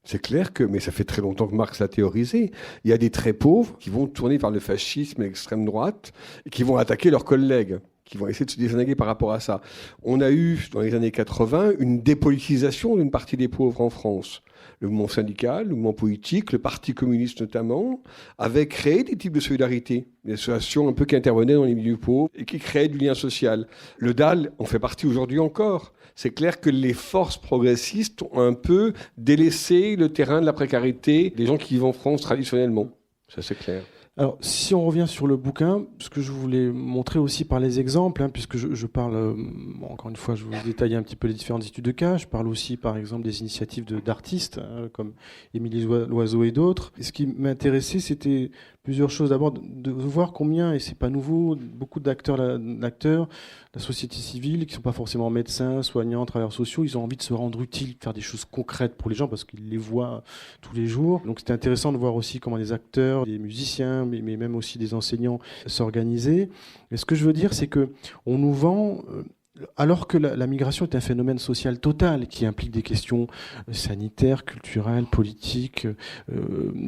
C'est clair que, mais ça fait très longtemps que Marx l'a théorisé, il y a des très pauvres qui vont tourner vers le fascisme et l'extrême droite et qui vont attaquer leurs collègues, qui vont essayer de se distinguer par rapport à ça. On a eu, dans les années 80, une dépolitisation d'une partie des pauvres en France. Le mouvement syndical, le mouvement politique, le Parti communiste notamment, avaient créé des types de solidarité, des associations un peu qui intervenaient dans les milieux pauvres et qui créaient du lien social. Le DAL en fait partie aujourd'hui encore. C'est clair que les forces progressistes ont un peu délaissé le terrain de la précarité des gens qui vivent en France traditionnellement. Ça, c'est clair. Alors, si on revient sur le bouquin, ce que je voulais montrer aussi par les exemples, puisque je parle, encore une fois, je vais vous détailler un petit peu les différentes études de cas, je parle aussi, par exemple, des initiatives d'artistes, comme Émilie Loiseau et d'autres. Et ce qui m'intéressait, c'était plusieurs choses. D'abord, de voir combien, et c'est pas nouveau, beaucoup d'acteurs la société civile, qui ne sont pas forcément médecins, soignants, travailleurs sociaux, ils ont envie de se rendre utiles, de faire des choses concrètes pour les gens parce qu'ils les voient tous les jours. Donc c'était intéressant de voir aussi comment les acteurs, des musiciens, mais même aussi des enseignants s'organisaient. Et ce que je veux dire, c'est que on nous vend... Alors que la migration est un phénomène social total qui implique des questions sanitaires, culturelles, politiques,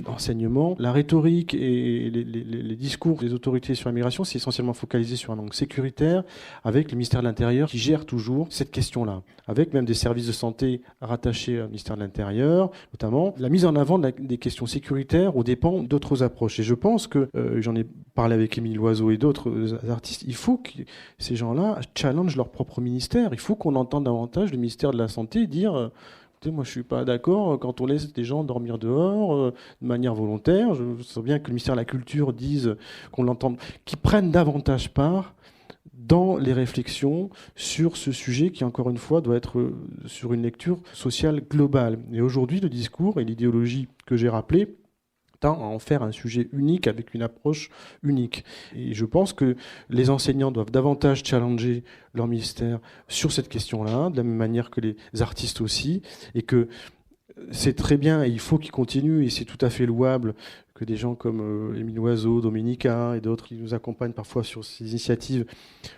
d'enseignement, la rhétorique et les discours des autorités sur la migration, c'est essentiellement focalisé sur un angle sécuritaire, avec le ministère de l'Intérieur qui gère toujours cette question-là, avec même des services de santé rattachés au ministère de l'Intérieur, notamment la mise en avant des questions sécuritaires aux dépens d'autres approches. Et je pense que, j'en ai parlé avec Émile Loiseau et d'autres artistes, il faut que ces gens-là challengent leur propre ministère. Il faut qu'on entende davantage le ministère de la Santé dire écoutez, moi je suis pas d'accord quand on laisse des gens dormir dehors de manière volontaire. Je sais bien que le ministère de la Culture dise qu'on l'entende, qu'ils prennent davantage part dans les réflexions sur ce sujet qui, encore une fois, doit être sur une lecture sociale globale. Et aujourd'hui, le discours et l'idéologie que j'ai rappelée tend à en faire un sujet unique avec une approche unique. Et je pense que les enseignants doivent davantage challenger leur ministère sur cette question-là, de la même manière que les artistes aussi, et que c'est très bien et il faut qu'ils continuent, et c'est tout à fait louable que des gens comme Émile Loiseau, Dominica et d'autres qui nous accompagnent parfois sur ces initiatives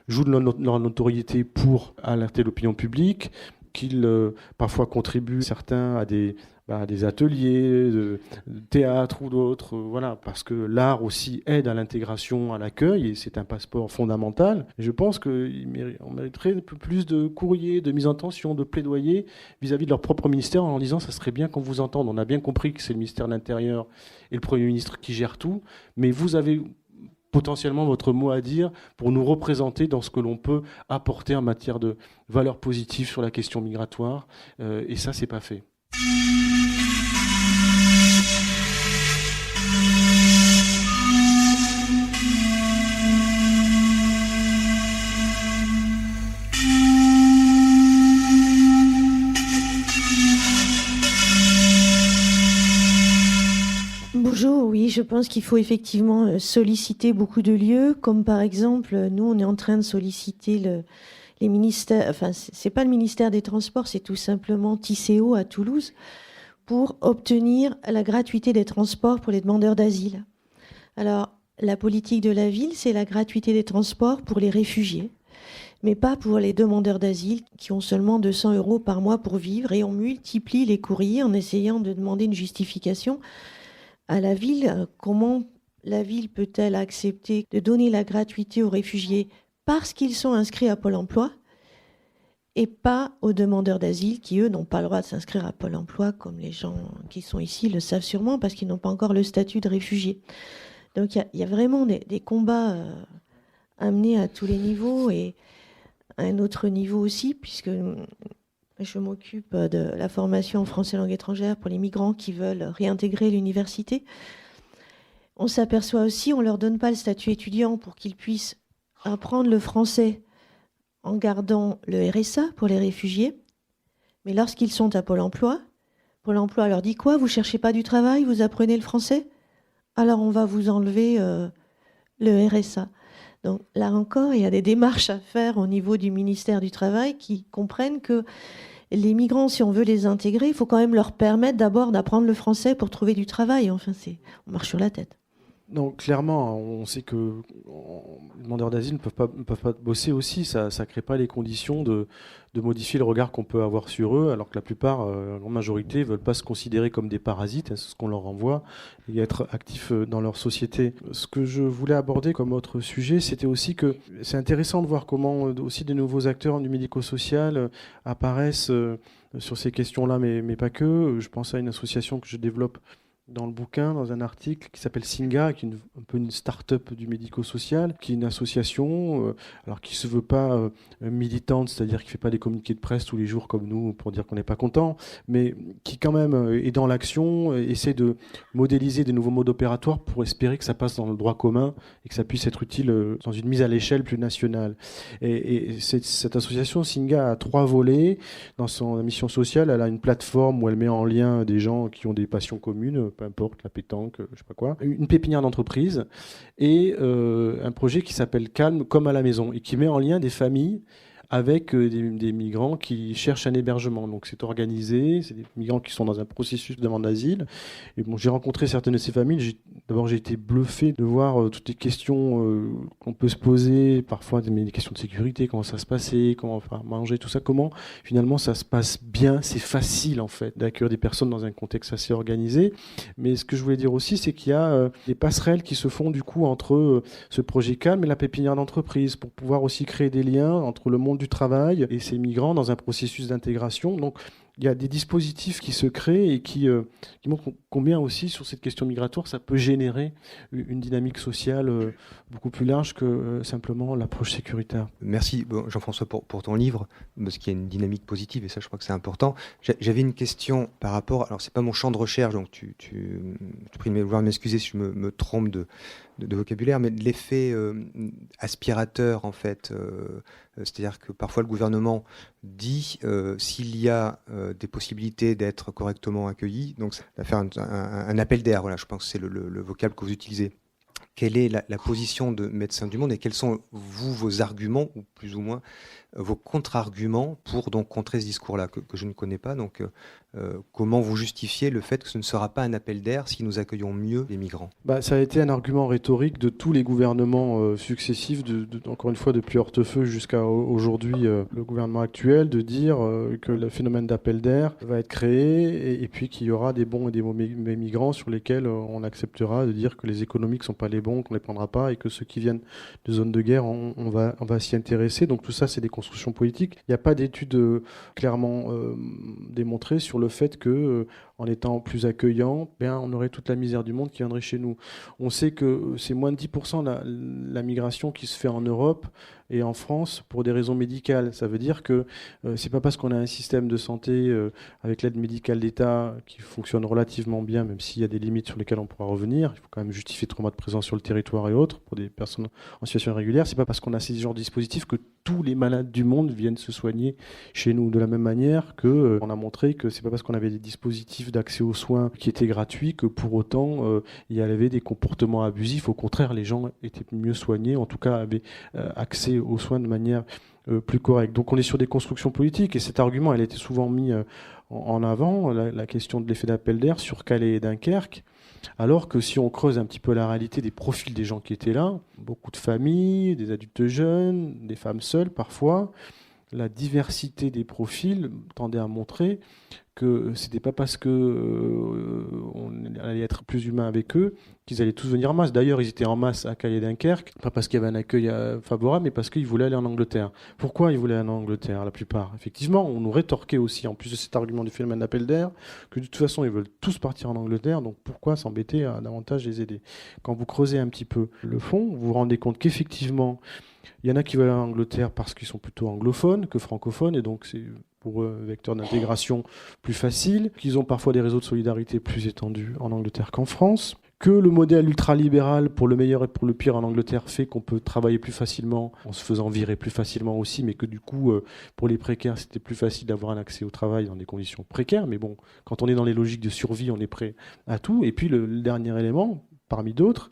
jouent de leur notoriété pour alerter l'opinion publique, qu'ils parfois contribuent certains à des ateliers de théâtre ou d'autres, voilà, parce que l'art aussi aide à l'intégration, à l'accueil, et c'est un passeport fondamental. Et je pense qu'on mériterait un peu plus de courriers, de mise en tension, de plaidoyer vis-à-vis de leur propre ministère en leur disant ça serait bien qu'on vous entende. On a bien compris que c'est le ministère de l'Intérieur et le Premier ministre qui gèrent tout, mais vous avez potentiellement votre mot à dire pour nous représenter dans ce que l'on peut apporter en matière de valeurs positives sur la question migratoire, et ça, c'est pas fait. Bonjour, oui, je pense qu'il faut effectivement solliciter beaucoup de lieux, comme par exemple, nous, on est en train de solliciter les ministères, enfin, c'est pas le ministère des Transports, c'est tout simplement Tisséo à Toulouse, pour obtenir la gratuité des transports pour les demandeurs d'asile. Alors, la politique de la ville, c'est la gratuité des transports pour les réfugiés, mais pas pour les demandeurs d'asile qui ont seulement 200 € par mois pour vivre, et on multiplie les courriers en essayant de demander une justification à la ville. Comment la ville peut-elle accepter de donner la gratuité aux réfugiés parce qu'ils sont inscrits à Pôle emploi et pas aux demandeurs d'asile qui, eux, n'ont pas le droit de s'inscrire à Pôle emploi, comme les gens qui sont ici le savent sûrement, parce qu'ils n'ont pas encore le statut de réfugié. Donc il y a vraiment des combats amenés à tous les niveaux, et à un autre niveau aussi, puisque je m'occupe de la formation en français langue étrangère pour les migrants qui veulent réintégrer l'université. On s'aperçoit aussi, on ne leur donne pas le statut étudiant pour qu'ils puissent apprendre le français en gardant le RSA pour les réfugiés. Mais lorsqu'ils sont à Pôle emploi leur dit quoi? Vous ne cherchez pas du travail, vous apprenez le français? Alors on va vous enlever le RSA. Donc là encore, il y a des démarches à faire au niveau du ministère du Travail qui comprennent que les migrants, si on veut les intégrer, il faut quand même leur permettre d'abord d'apprendre le français pour trouver du travail. Enfin, on marche sur la tête. Donc clairement, on sait que les demandeurs d'asile ne peuvent pas bosser aussi. Ça ne crée pas les conditions de modifier le regard qu'on peut avoir sur eux, alors que la plupart, la grande majorité, ne veulent pas se considérer comme des parasites, c'est ce qu'on leur renvoie, et être actifs dans leur société. Ce que je voulais aborder comme autre sujet, c'était aussi que c'est intéressant de voir comment aussi des nouveaux acteurs du médico-social apparaissent sur ces questions-là, mais pas que. Je pense à une association que je développe dans le bouquin, dans un article qui s'appelle Singa, qui est un peu une start-up du médico-social, qui est une association alors qui ne se veut pas militante, c'est-à-dire qui ne fait pas des communiqués de presse tous les jours comme nous pour dire qu'on n'est pas content, mais qui quand même est dans l'action, essaie de modéliser des nouveaux modes opératoires pour espérer que ça passe dans le droit commun et que ça puisse être utile dans une mise à l'échelle plus nationale. Et cette association, Singa, a 3 volets. Dans son mission sociale, elle a une plateforme où elle met en lien des gens qui ont des passions communes, peu importe, la pétanque, je sais pas quoi, une pépinière d'entreprise et un projet qui s'appelle Calme comme à la maison et qui met en lien des familles avec des migrants qui cherchent un hébergement. Donc c'est organisé, c'est des migrants qui sont dans un processus de demande d'asile. Et bon, j'ai rencontré certaines de ces familles. D'abord, j'ai été bluffé de voir toutes les questions qu'on peut se poser, parfois des questions de sécurité, comment ça se passait, comment faire manger, tout ça, comment finalement ça se passe bien. C'est facile en fait d'accueillir des personnes dans un contexte assez organisé. Mais ce que je voulais dire aussi, c'est qu'il y a des passerelles qui se font du coup entre ce projet Calme et la pépinière d'entreprise pour pouvoir aussi créer des liens entre le monde du travail et ces migrants dans un processus d'intégration. Donc il y a des dispositifs qui se créent et qui montrent combien aussi sur cette question migratoire ça peut générer une dynamique sociale beaucoup plus large que simplement l'approche sécuritaire. Merci Jean-François pour ton livre, parce qu'il y a une dynamique positive et ça je crois que c'est important. J'avais une question par rapport, alors c'est pas mon champ de recherche, donc tu prie de m'excuser si je me trompe de vocabulaire, mais de l'effet aspirateur en fait, c'est-à-dire que parfois le gouvernement dit s'il y a des possibilités d'être correctement accueillis, donc ça va faire un appel d'air, voilà, je pense que c'est le vocable que vous utilisez. Quelle est la position de Médecins du Monde et quels sont vos arguments, ou plus ou moins vos contre-arguments pour donc contrer ce discours-là que je ne connais pas. Donc, comment vous justifiez le fait que ce ne sera pas un appel d'air si nous accueillons mieux les migrants ? Ça a été un argument rhétorique de tous les gouvernements successifs, encore une fois depuis Hortefeux jusqu'à aujourd'hui le gouvernement actuel, de dire que le phénomène d'appel d'air va être créé et puis qu'il y aura des bons et des mauvais migrants sur lesquels on acceptera de dire que les économiques ne sont pas les bons, qu'on ne les prendra pas et que ceux qui viennent de zones de guerre, on va s'y intéresser. Donc tout ça, c'est des constructions politiques. Il n'y a pas d'études clairement démontrées sur le fait que en étant plus accueillant, on aurait toute la misère du monde qui viendrait chez nous. On sait que c'est moins de 10% la migration qui se fait en Europe et en France pour des raisons médicales. Ça veut dire que c'est pas parce qu'on a un système de santé avec l'aide médicale d'État qui fonctionne relativement bien, même s'il y a des limites sur lesquelles on pourra revenir. Il faut quand même justifier 3 mois de présence sur le territoire et autres pour des personnes en situation irrégulière. C'est pas parce qu'on a ces genres de dispositifs que tous les malades du monde viennent se soigner chez nous. De la même manière que on a montré que c'est pas parce qu'on avait des dispositifs d'accès aux soins qui étaient gratuits que pour autant il y avait des comportements abusifs. Au contraire, les gens étaient mieux soignés, en tout cas avaient accès aux soins de manière plus correcte. Donc on est sur des constructions politiques et cet argument, elle a été souvent mis en avant, la question de l'effet d'appel d'air sur Calais et Dunkerque, alors que si on creuse un petit peu la réalité des profils des gens qui étaient là, beaucoup de familles, des adultes jeunes, des femmes seules parfois, la diversité des profils tendait à montrer que c'était pas parce que on allait être plus humain avec eux qu'ils allaient tous venir en masse. D'ailleurs, ils étaient en masse à Calais et Dunkerque, pas parce qu'il y avait un accueil favorable, mais parce qu'ils voulaient aller en Angleterre. Pourquoi ils voulaient aller en Angleterre, la plupart ? Effectivement, on nous rétorquait aussi, en plus de cet argument du phénomène d'appel d'air, que de toute façon, ils veulent tous partir en Angleterre, donc pourquoi s'embêter à davantage les aider ? Quand vous creusez un petit peu le fond, vous vous rendez compte qu'effectivement, il y en a qui veulent aller en Angleterre parce qu'ils sont plutôt anglophones que francophones, et donc c'est pour eux un vecteur d'intégration plus facile, qu'ils ont parfois des réseaux de solidarité plus étendus en Angleterre qu'en France, que le modèle ultralibéral, pour le meilleur et pour le pire en Angleterre, fait qu'on peut travailler plus facilement en se faisant virer plus facilement aussi, mais que du coup, pour les précaires, c'était plus facile d'avoir un accès au travail dans des conditions précaires. Mais bon, quand on est dans les logiques de survie, on est prêt à tout. Et puis le dernier élément, parmi d'autres,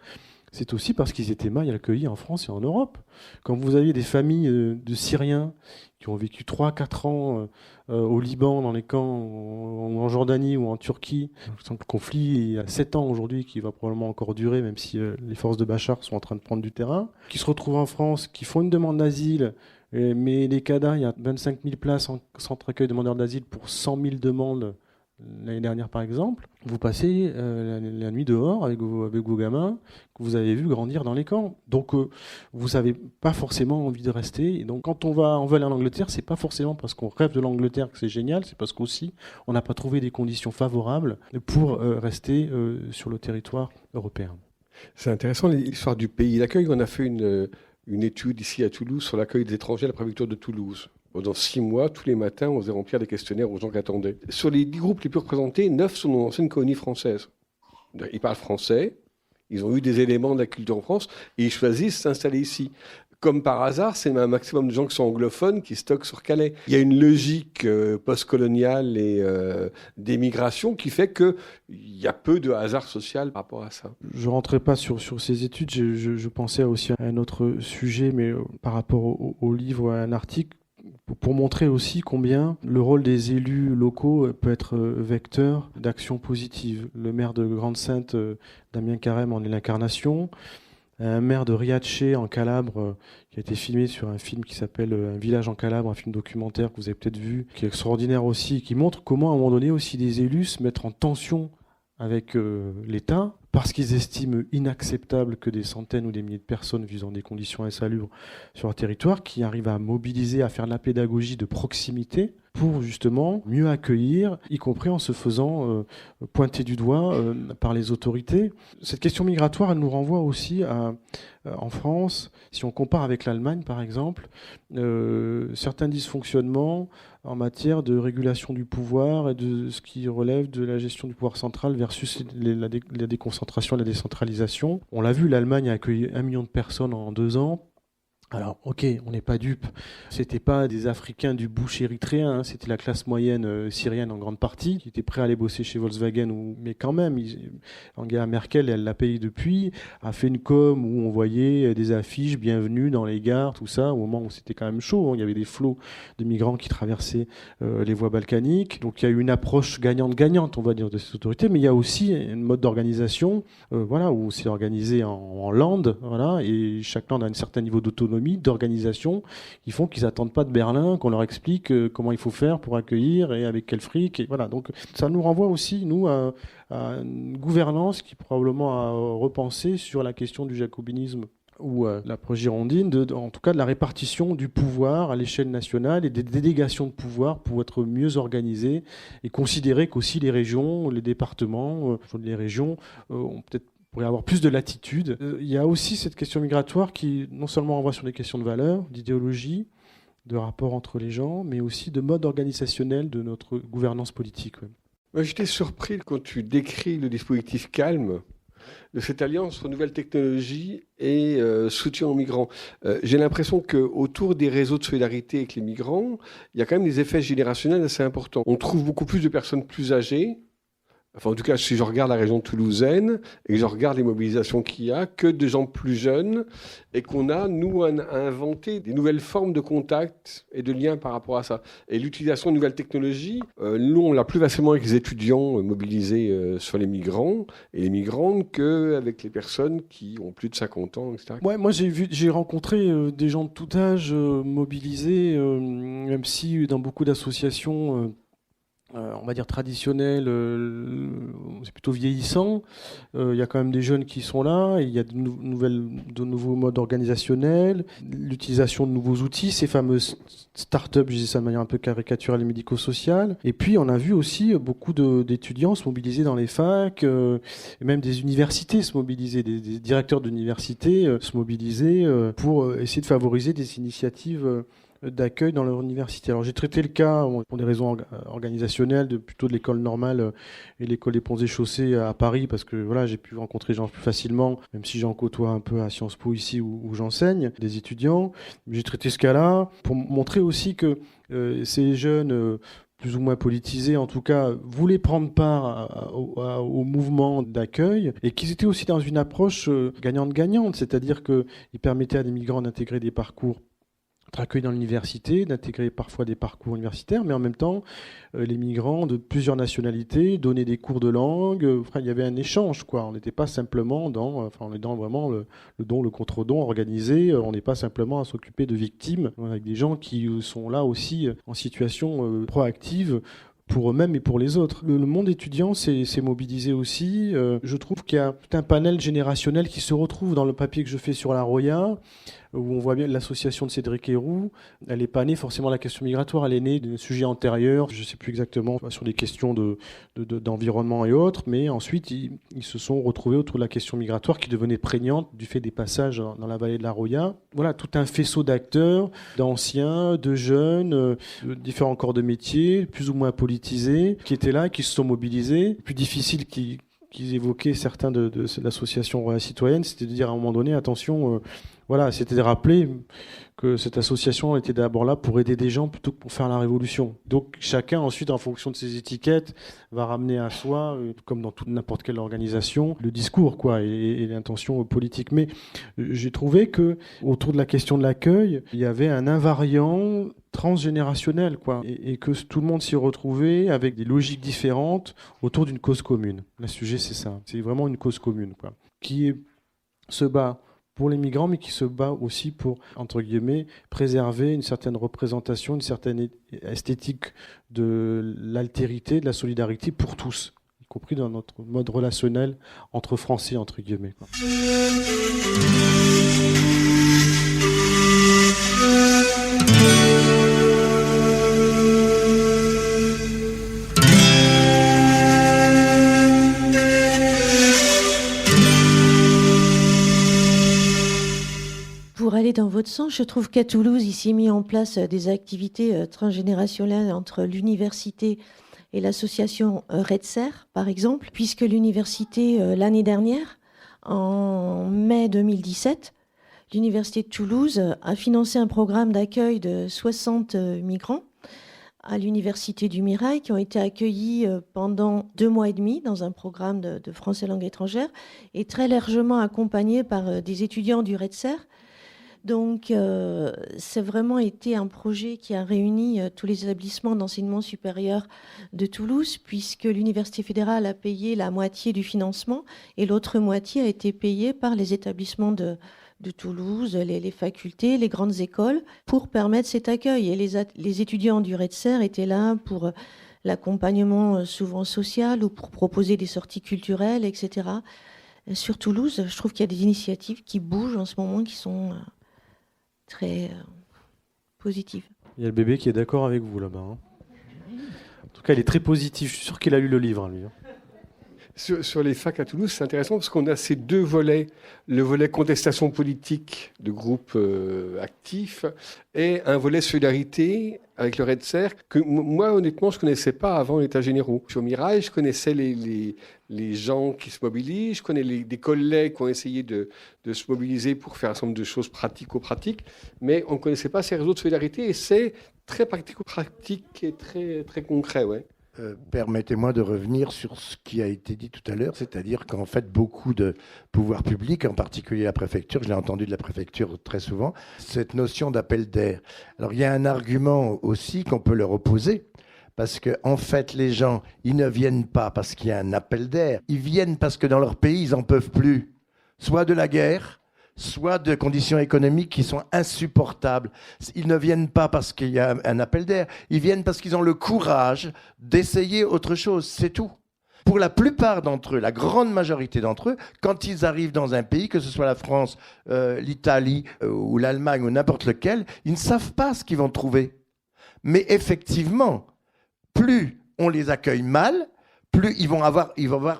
c'est aussi parce qu'ils étaient mal accueillis en France et en Europe. Quand vous aviez des familles de Syriens qui ont vécu 3-4 ans au Liban, dans les camps, ou en Jordanie ou en Turquie, le conflit il y a 7 ans aujourd'hui, qui va probablement encore durer, même si les forces de Bachar sont en train de prendre du terrain, qui se retrouvent en France, qui font une demande d'asile, mais les CADA, il y a 25 000 places en centre d'accueil demandeurs d'asile pour 100 000 demandes l'année dernière par exemple, vous passez la nuit dehors avec vos gamins que vous avez vu grandir dans les camps. Donc vous n'avez pas forcément envie de rester. Et donc quand on veut aller en Angleterre, c'est pas forcément parce qu'on rêve de l'Angleterre que c'est génial, c'est parce qu'aussi on n'a pas trouvé des conditions favorables pour rester sur le territoire européen. C'est intéressant l'histoire du pays d'accueil. On a fait une étude ici à Toulouse sur l'accueil des étrangers à la préfecture de Toulouse. Pendant 6 mois, tous les matins, on faisait remplir des questionnaires aux gens qui attendaient. Sur les 10 groupes les plus représentés, 9 sont dans l'ancienne colonie française. Ils parlent français, ils ont eu des éléments de la culture en France et ils choisissent de s'installer ici. comme par hasard, c'est un maximum de gens qui sont anglophones qui stockent sur Calais. Il y a une logique postcoloniale et d'émigration qui fait qu'il y a peu de hasard social par rapport à ça. Je ne rentrais pas sur ces études, je pensais aussi à un autre sujet, mais par rapport au livre, à un article, pour montrer aussi combien le rôle des élus locaux peut être vecteur d'actions positives. Le maire de Grande-Sainte, Damien Carême, en est l'incarnation. Un maire de Riace en Calabre qui a été filmé sur un film qui s'appelle Un village en Calabre, un film documentaire que vous avez peut-être vu, qui est extraordinaire aussi, qui montre comment à un moment donné aussi des élus se mettent en tension avec l'État parce qu'ils estiment inacceptable que des centaines ou des milliers de personnes vivent dans des conditions insalubres sur leur territoire, qui arrivent à mobiliser, à faire de la pédagogie de proximité pour justement mieux accueillir, y compris en se faisant pointer du doigt par les autorités. Cette question migratoire, elle nous renvoie aussi à, en France, si on compare avec l'Allemagne par exemple, certains dysfonctionnements en matière de régulation du pouvoir et de ce qui relève de la gestion du pouvoir central versus la déconcentration et la décentralisation. On l'a vu, l'Allemagne a accueilli 1 million de personnes en 2 ans. Alors, ok, on n'est pas dupes. C'était pas des Africains du bush érythréen, hein, c'était la classe moyenne syrienne en grande partie, qui était prêt à aller bosser chez Volkswagen. Mais quand même, Angela Merkel, elle l'a payé depuis, a fait une com où on voyait des affiches, bienvenue dans les gares, tout ça, au moment où c'était quand même chaud. Hein, il y avait des flots de migrants qui traversaient les voies balkaniques. Donc il y a eu une approche gagnante-gagnante, on va dire, de ces autorités. Mais il y a aussi un mode d'organisation, voilà, où c'est organisé en landes, voilà, et chaque lande a un certain niveau d'autonomie, d'organisation, qui font qu'ils n'attendent pas de Berlin, qu'on leur explique comment il faut faire pour accueillir et avec quel fric. Et voilà. Donc ça nous renvoie aussi, nous, à une gouvernance qui probablement a repensé sur la question du jacobinisme ou l'approche girondine, en tout cas de la répartition du pouvoir à l'échelle nationale et des délégations de pouvoir pour être mieux organisées et considérer qu'aussi les régions, les départements, les régions ont peut-être pourrait avoir plus de latitude. Il y a aussi cette question migratoire qui non seulement renvoie sur des questions de valeurs, d'idéologie, de rapport entre les gens, mais aussi de mode organisationnel de notre gouvernance politique. Ouais. Moi, j'étais surpris quand tu décris le dispositif Calme de cette alliance entre nouvelles technologies et soutien aux migrants. J'ai l'impression qu'autour des réseaux de solidarité avec les migrants, il y a quand même des effets générationnels assez importants. On trouve beaucoup plus de personnes plus âgées. Enfin, en tout cas, si je regarde la région toulousaine et que je regarde les mobilisations qu'il y a, que de gens plus jeunes, et qu'on a, nous, inventé des nouvelles formes de contact et de liens par rapport à ça. Et l'utilisation de nouvelles technologies, nous, on l'a plus facilement avec les étudiants mobilisés sur les migrants et les migrantes qu'avec les personnes qui ont plus de 50 ans, etc. Ouais, moi, j'ai rencontré des gens de tout âge mobilisés, même si dans beaucoup d'associations... on va dire traditionnel, c'est plutôt vieillissant. Il y a quand même des jeunes qui sont là, et il y a de nouveaux modes organisationnels, l'utilisation de nouveaux outils, ces fameuses start-up, je dis ça de manière un peu caricaturale et médico-sociale. Et puis on a vu aussi beaucoup d'étudiants se mobiliser dans les facs, et même des universités se mobiliser, des directeurs d'universités se mobiliser pour essayer de favoriser des initiatives d'accueil dans leur université. Alors j'ai traité le cas pour des raisons organisationnelles plutôt de l'école normale et l'école des Ponts et Chaussées à Paris, parce que voilà, j'ai pu rencontrer les gens plus facilement, même si j'en côtoie un peu à Sciences Po ici où j'enseigne des étudiants. J'ai traité ce cas-là pour montrer aussi que ces jeunes plus ou moins politisés, en tout cas, voulaient prendre part au mouvement d'accueil et qu'ils étaient aussi dans une approche gagnante-gagnante, c'est-à-dire qu'ils permettaient à des migrants d'intégrer des parcours, être accueillis dans l'université, d'intégrer parfois des parcours universitaires, mais en même temps, les migrants de plusieurs nationalités donnaient des cours de langue. Enfin, il y avait un échange, quoi. On n'était pas simplement on est dans vraiment le don, le contre-don organisé. On n'est pas simplement à s'occuper de victimes, avec des gens qui sont là aussi en situation proactive pour eux-mêmes et pour les autres. Le monde étudiant s'est mobilisé aussi. Je trouve qu'il y a tout un panel générationnel qui se retrouve dans le papier que je fais sur la Roya, où on voit bien l'association de Cédric Héroux. Elle n'est pas née forcément de la question migratoire, elle est née d'un sujet antérieur, je ne sais plus exactement, sur des questions d'environnement et autres, mais ensuite ils se sont retrouvés autour de la question migratoire qui devenait prégnante du fait des passages dans la vallée de la Roya. Voilà, tout un faisceau d'acteurs, d'anciens, de jeunes, de différents corps de métier, plus ou moins politisés, qui étaient là, qui se sont mobilisés. Plus difficile qu'ils évoquaient certains de l'association Roya Citoyenne, c'était de dire à un moment donné, attention... Voilà, c'était de rappeler que cette association était d'abord là pour aider des gens plutôt que pour faire la révolution. Donc chacun ensuite, en fonction de ses étiquettes, va ramener à soi, comme dans n'importe quelle organisation, le discours quoi, et l'intention politique. Mais j'ai trouvé que autour de la question de l'accueil, il y avait un invariant transgénérationnel, quoi, et que tout le monde s'y retrouvait avec des logiques différentes autour d'une cause commune. Le sujet, c'est ça, c'est vraiment une cause commune, quoi, qui se bat pour les migrants, mais qui se bat aussi pour, entre guillemets, préserver une certaine représentation, une certaine esthétique de l'altérité, de la solidarité pour tous, y compris dans notre mode relationnel entre Français, entre guillemets, quoi. Pour aller dans votre sens, je trouve qu'à Toulouse, il s'est mis en place des activités transgénérationnelles entre l'université et l'association Redser, par exemple, puisque l'université, l'année dernière, en mai 2017, l'université de Toulouse a financé un programme d'accueil de 60 migrants à l'université du Mirail, qui ont été accueillis pendant 2 mois et demi dans un programme de français langue étrangère et très largement accompagnés par des étudiants du Redser. Donc, c'est vraiment été un projet qui a réuni tous les établissements d'enseignement supérieur de Toulouse, puisque l'Université fédérale a payé la moitié du financement et l'autre moitié a été payée par les établissements de Toulouse, les facultés, les grandes écoles, pour permettre cet accueil. Et les étudiants du Redser étaient là pour l'accompagnement souvent social ou pour proposer des sorties culturelles, etc. Sur Toulouse, je trouve qu'il y a des initiatives qui bougent en ce moment, qui sont très positive. Il y a le bébé qui est d'accord avec vous là-bas. Hein. En tout cas, il est très positif. Je suis sûr qu'il a lu le livre, lui. Sur les facs à Toulouse, c'est intéressant parce qu'on a ces 2 volets. Le volet contestation politique de groupes actifs et un volet solidarité avec le Redser que moi, honnêtement, je ne connaissais pas avant l'État généraux. Sur Mirail, je connaissais les gens qui se mobilisent, je connais des collègues qui ont essayé de se mobiliser pour faire un certain nombre de choses pratico-pratiques, mais on ne connaissait pas ces réseaux de solidarité et c'est très pratico-pratique et très, très concret, ouais. Permettez-moi de revenir sur ce qui a été dit tout à l'heure, c'est-à-dire qu'en fait, beaucoup de pouvoirs publics, en particulier la préfecture, je l'ai entendu de la préfecture très souvent, cette notion d'appel d'air. Alors, il y a un argument aussi qu'on peut leur opposer, parce qu'en fait, les gens, ils ne viennent pas parce qu'il y a un appel d'air, ils viennent parce que dans leur pays, ils n'en peuvent plus, soit de la guerre, soit de conditions économiques qui sont insupportables. Ils ne viennent pas parce qu'il y a un appel d'air, ils viennent parce qu'ils ont le courage d'essayer autre chose, c'est tout. Pour la plupart d'entre eux, la grande majorité d'entre eux, quand ils arrivent dans un pays, que ce soit la France, l'Italie ou l'Allemagne ou n'importe lequel, ils ne savent pas ce qu'ils vont trouver. Mais effectivement, plus on les accueille mal, plus ils vont avoir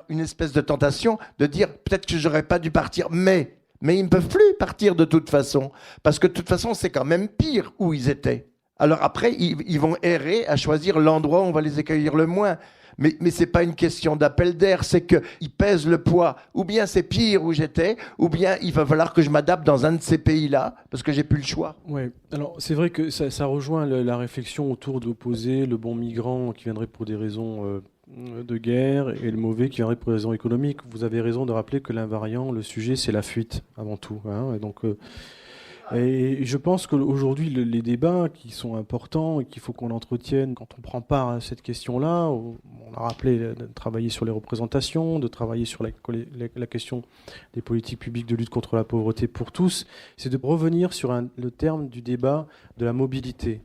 une espèce de tentation de dire peut-être que j'aurais pas dû partir, mais ils ne peuvent plus partir de toute façon, parce que de toute façon, c'est quand même pire où ils étaient. Alors après, ils vont errer à choisir l'endroit où on va les accueillir le moins. Mais ce n'est pas une question d'appel d'air, c'est qu'ils pèsent le poids. Ou bien c'est pire où j'étais, ou bien il va falloir que je m'adapte dans un de ces pays-là, parce que j'ai plus le choix. Ouais. Alors c'est vrai que ça rejoint la réflexion autour d'opposer le bon migrant qui viendrait pour des raisons de guerre et le mauvais qui viendrait pour des raisons économiques. Vous avez raison de rappeler que l'invariant, le sujet, c'est la fuite avant tout. Hein. Et donc, et je pense qu'aujourd'hui, les débats qui sont importants et qu'il faut qu'on entretienne quand on prend part à cette question-là, on a rappelé de travailler sur les représentations, de travailler sur la question des politiques publiques de lutte contre la pauvreté pour tous, c'est de revenir sur le terme du débat de la mobilité.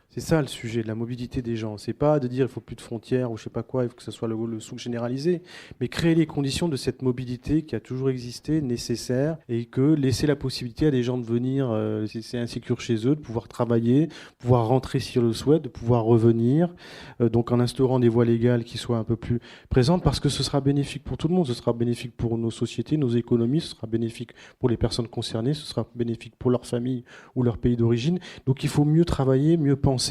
C'est ça le sujet, de la mobilité des gens. C'est pas de dire il faut plus de frontières ou je sais pas quoi, il faut que ce soit le souk généralisé, mais créer les conditions de cette mobilité qui a toujours existé, nécessaire, et que laisser la possibilité à des gens de venir, si c'est insécure chez eux, de pouvoir travailler, pouvoir rentrer si le souhaitent, de pouvoir revenir, donc en instaurant des voies légales qui soient un peu plus présentes, parce que ce sera bénéfique pour tout le monde, ce sera bénéfique pour nos sociétés, nos économies, ce sera bénéfique pour les personnes concernées, ce sera bénéfique pour leur famille ou leur pays d'origine. Donc il faut mieux travailler, mieux penser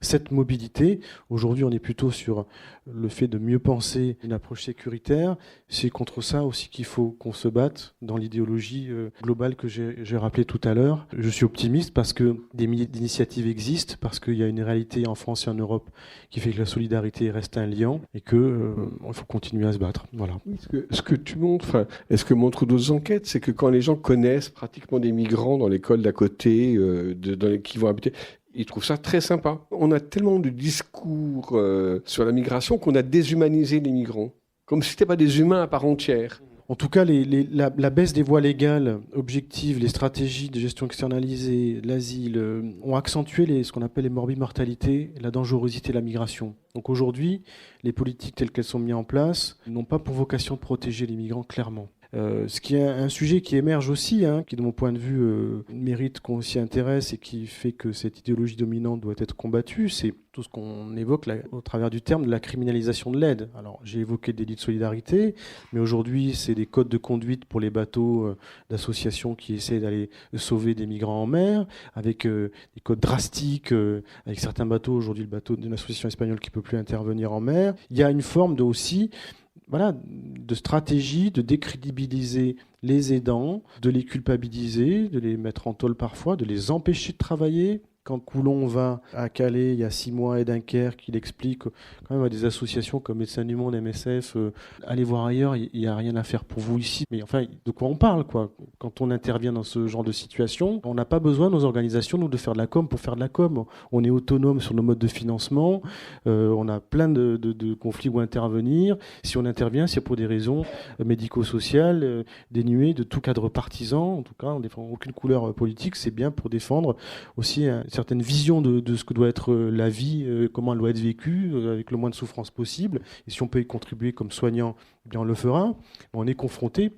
cette mobilité. Aujourd'hui, on est plutôt sur le fait de mieux penser une approche sécuritaire. C'est contre ça aussi qu'il faut qu'on se batte dans l'idéologie globale que j'ai rappelée tout à l'heure. Je suis optimiste parce que des milliers d'initiatives existent, parce qu'il y a une réalité en France et en Europe qui fait que la solidarité reste un lien et qu'il faut continuer à se battre. Voilà. Ce que tu montres, ce que montrent d'autres enquêtes, c'est que quand les gens connaissent pratiquement des migrants dans l'école d'à côté, qui vont habiter, ils trouvent ça très sympa. On a tellement de discours sur la migration qu'on a déshumanisé les migrants, comme si ce n'étaient pas des humains à part entière. En tout cas, la baisse des voies légales objectives, les stratégies de gestion externalisée, l'asile, ont accentué ce qu'on appelle les morbimortalités, la dangerosité de la migration. Donc aujourd'hui, les politiques telles qu'elles sont mises en place n'ont pas pour vocation de protéger les migrants clairement. Ce qui est un sujet qui émerge aussi, qui de mon point de vue mérite qu'on s'y intéresse et qui fait que cette idéologie dominante doit être combattue, c'est tout ce qu'on évoque au travers du terme de la criminalisation de l'aide. Alors j'ai évoqué des délits de solidarité, mais aujourd'hui c'est des codes de conduite pour les bateaux d'associations qui essaient d'aller sauver des migrants en mer, avec des codes drastiques, avec certains bateaux, aujourd'hui le bateau d'une association espagnole qui ne peut plus intervenir en mer. Il y a une forme de stratégie de décrédibiliser les aidants, de les culpabiliser, de les mettre en tôle parfois, de les empêcher de travailler. Quand Coulon va à Calais il y a 6 mois et Dunkerque, il explique quand même à des associations comme Médecins du Monde, MSF, allez voir ailleurs, il n'y a rien à faire pour vous ici. Mais enfin, de quoi on parle, quoi? Quand on intervient dans ce genre de situation, on n'a pas besoin, nos organisations, nous, de faire de la com pour faire de la com. On est autonome sur nos modes de financement, on a plein de conflits où intervenir. Si on intervient, c'est pour des raisons médico-sociales, dénuées de tout cadre partisan. En tout cas, on ne défend aucune couleur politique, c'est bien pour défendre aussi certaine vision de ce que doit être la vie, comment elle doit être vécue, avec le moins de souffrance possible. Et si on peut y contribuer comme soignant, eh bien on le fera. On est confronté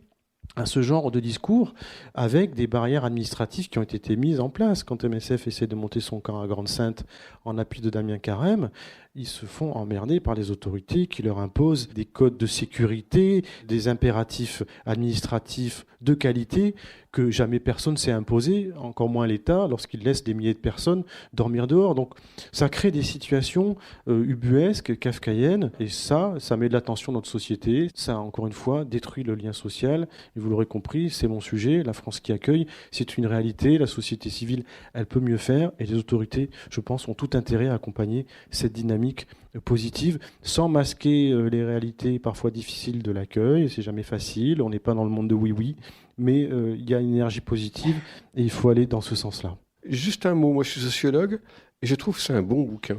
à ce genre de discours avec des barrières administratives qui ont été mises en place. Quand MSF essaie de monter son camp à Grande-Synthe en appui de Damien Carême, ils se font emmerder par les autorités qui leur imposent des codes de sécurité, des impératifs administratifs de qualité que jamais personne s'est imposé, encore moins l'État, lorsqu'il laisse des milliers de personnes dormir dehors. Donc ça crée des situations ubuesques, kafkaïennes, et ça met de la tension dans notre société. Ça, encore une fois, détruit le lien social. Et vous l'aurez compris, c'est mon sujet. La France qui accueille, c'est une réalité. La société civile, elle peut mieux faire. Et les autorités, je pense, ont tout intérêt à accompagner cette dynamique positive, sans masquer les réalités parfois difficiles de l'accueil. C'est jamais facile, on n'est pas dans le monde de oui-oui, mais il y a une énergie positive et il faut aller dans ce sens-là. Juste un mot, moi je suis sociologue et je trouve que c'est un bon bouquin.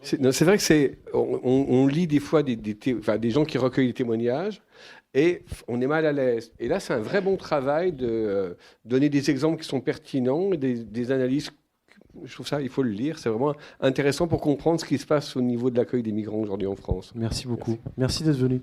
C'est vrai que on lit des fois des gens qui recueillent des témoignages et on est mal à l'aise. Et là, c'est un vrai bon travail de donner des exemples qui sont pertinents et des analyses. Je trouve ça, il faut le lire, c'est vraiment intéressant pour comprendre ce qui se passe au niveau de l'accueil des migrants aujourd'hui en France. Merci beaucoup. Merci d'être venu.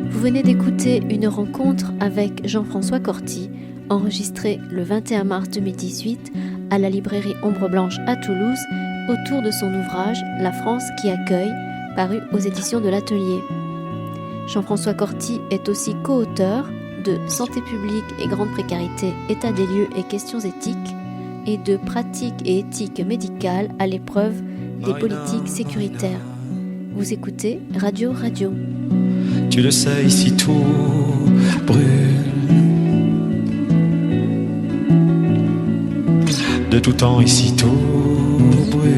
Vous venez d'écouter une rencontre avec Jean-François Corti, enregistré le 21 mars 2018 à la librairie Ombre Blanche à Toulouse, autour de son ouvrage « La France qui accueille », paru aux éditions de l'Atelier. Jean-François Corti est aussi co-auteur de « Santé publique et grande précarité, état des lieux et questions éthiques » et de « Pratiques et éthique médicale à l'épreuve des politiques sécuritaires ». Vous écoutez Radio. Tu le sais, ici tout brûle. De tout temps, ici tout brûle.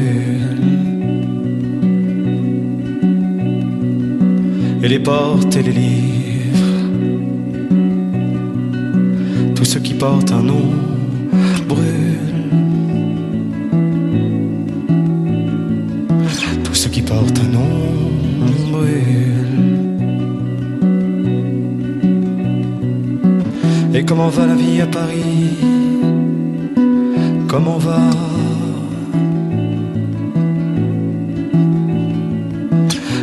Et les portes et les livres, tout ce qui porte un nom brûle. Tout ce qui porte un nom brûle. Et comment va la vie à Paris? Comment va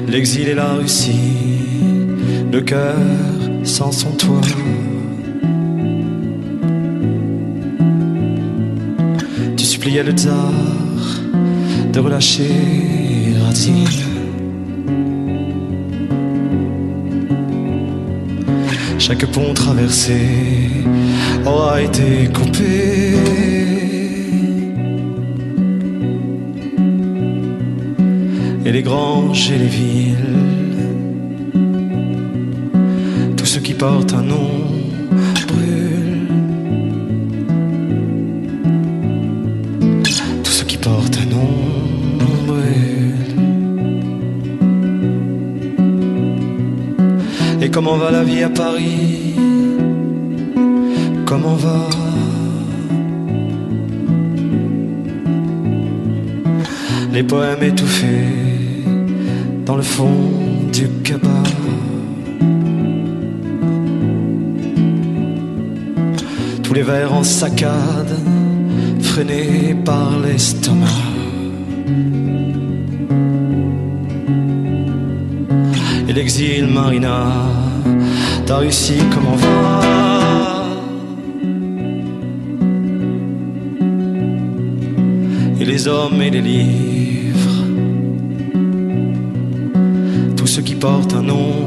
l'exil et la Russie, le cœur sans son toit? Tu supplies suppliait le tsar de relâcher Razine. Chaque pont traversé aura été coupé. Et les granges et les villes, tous ceux qui portent un nom brûlent. Tous ceux qui portent un nom brûlent. Et comment va la vie à Paris? Comment va? Les poèmes étouffés dans le fond du cabas. Tous les vers en saccade, freinés par l'estomac. Et l'exil, Marina, t'as réussi, comment va? Et les hommes et les livres, tous ceux qui portent un nom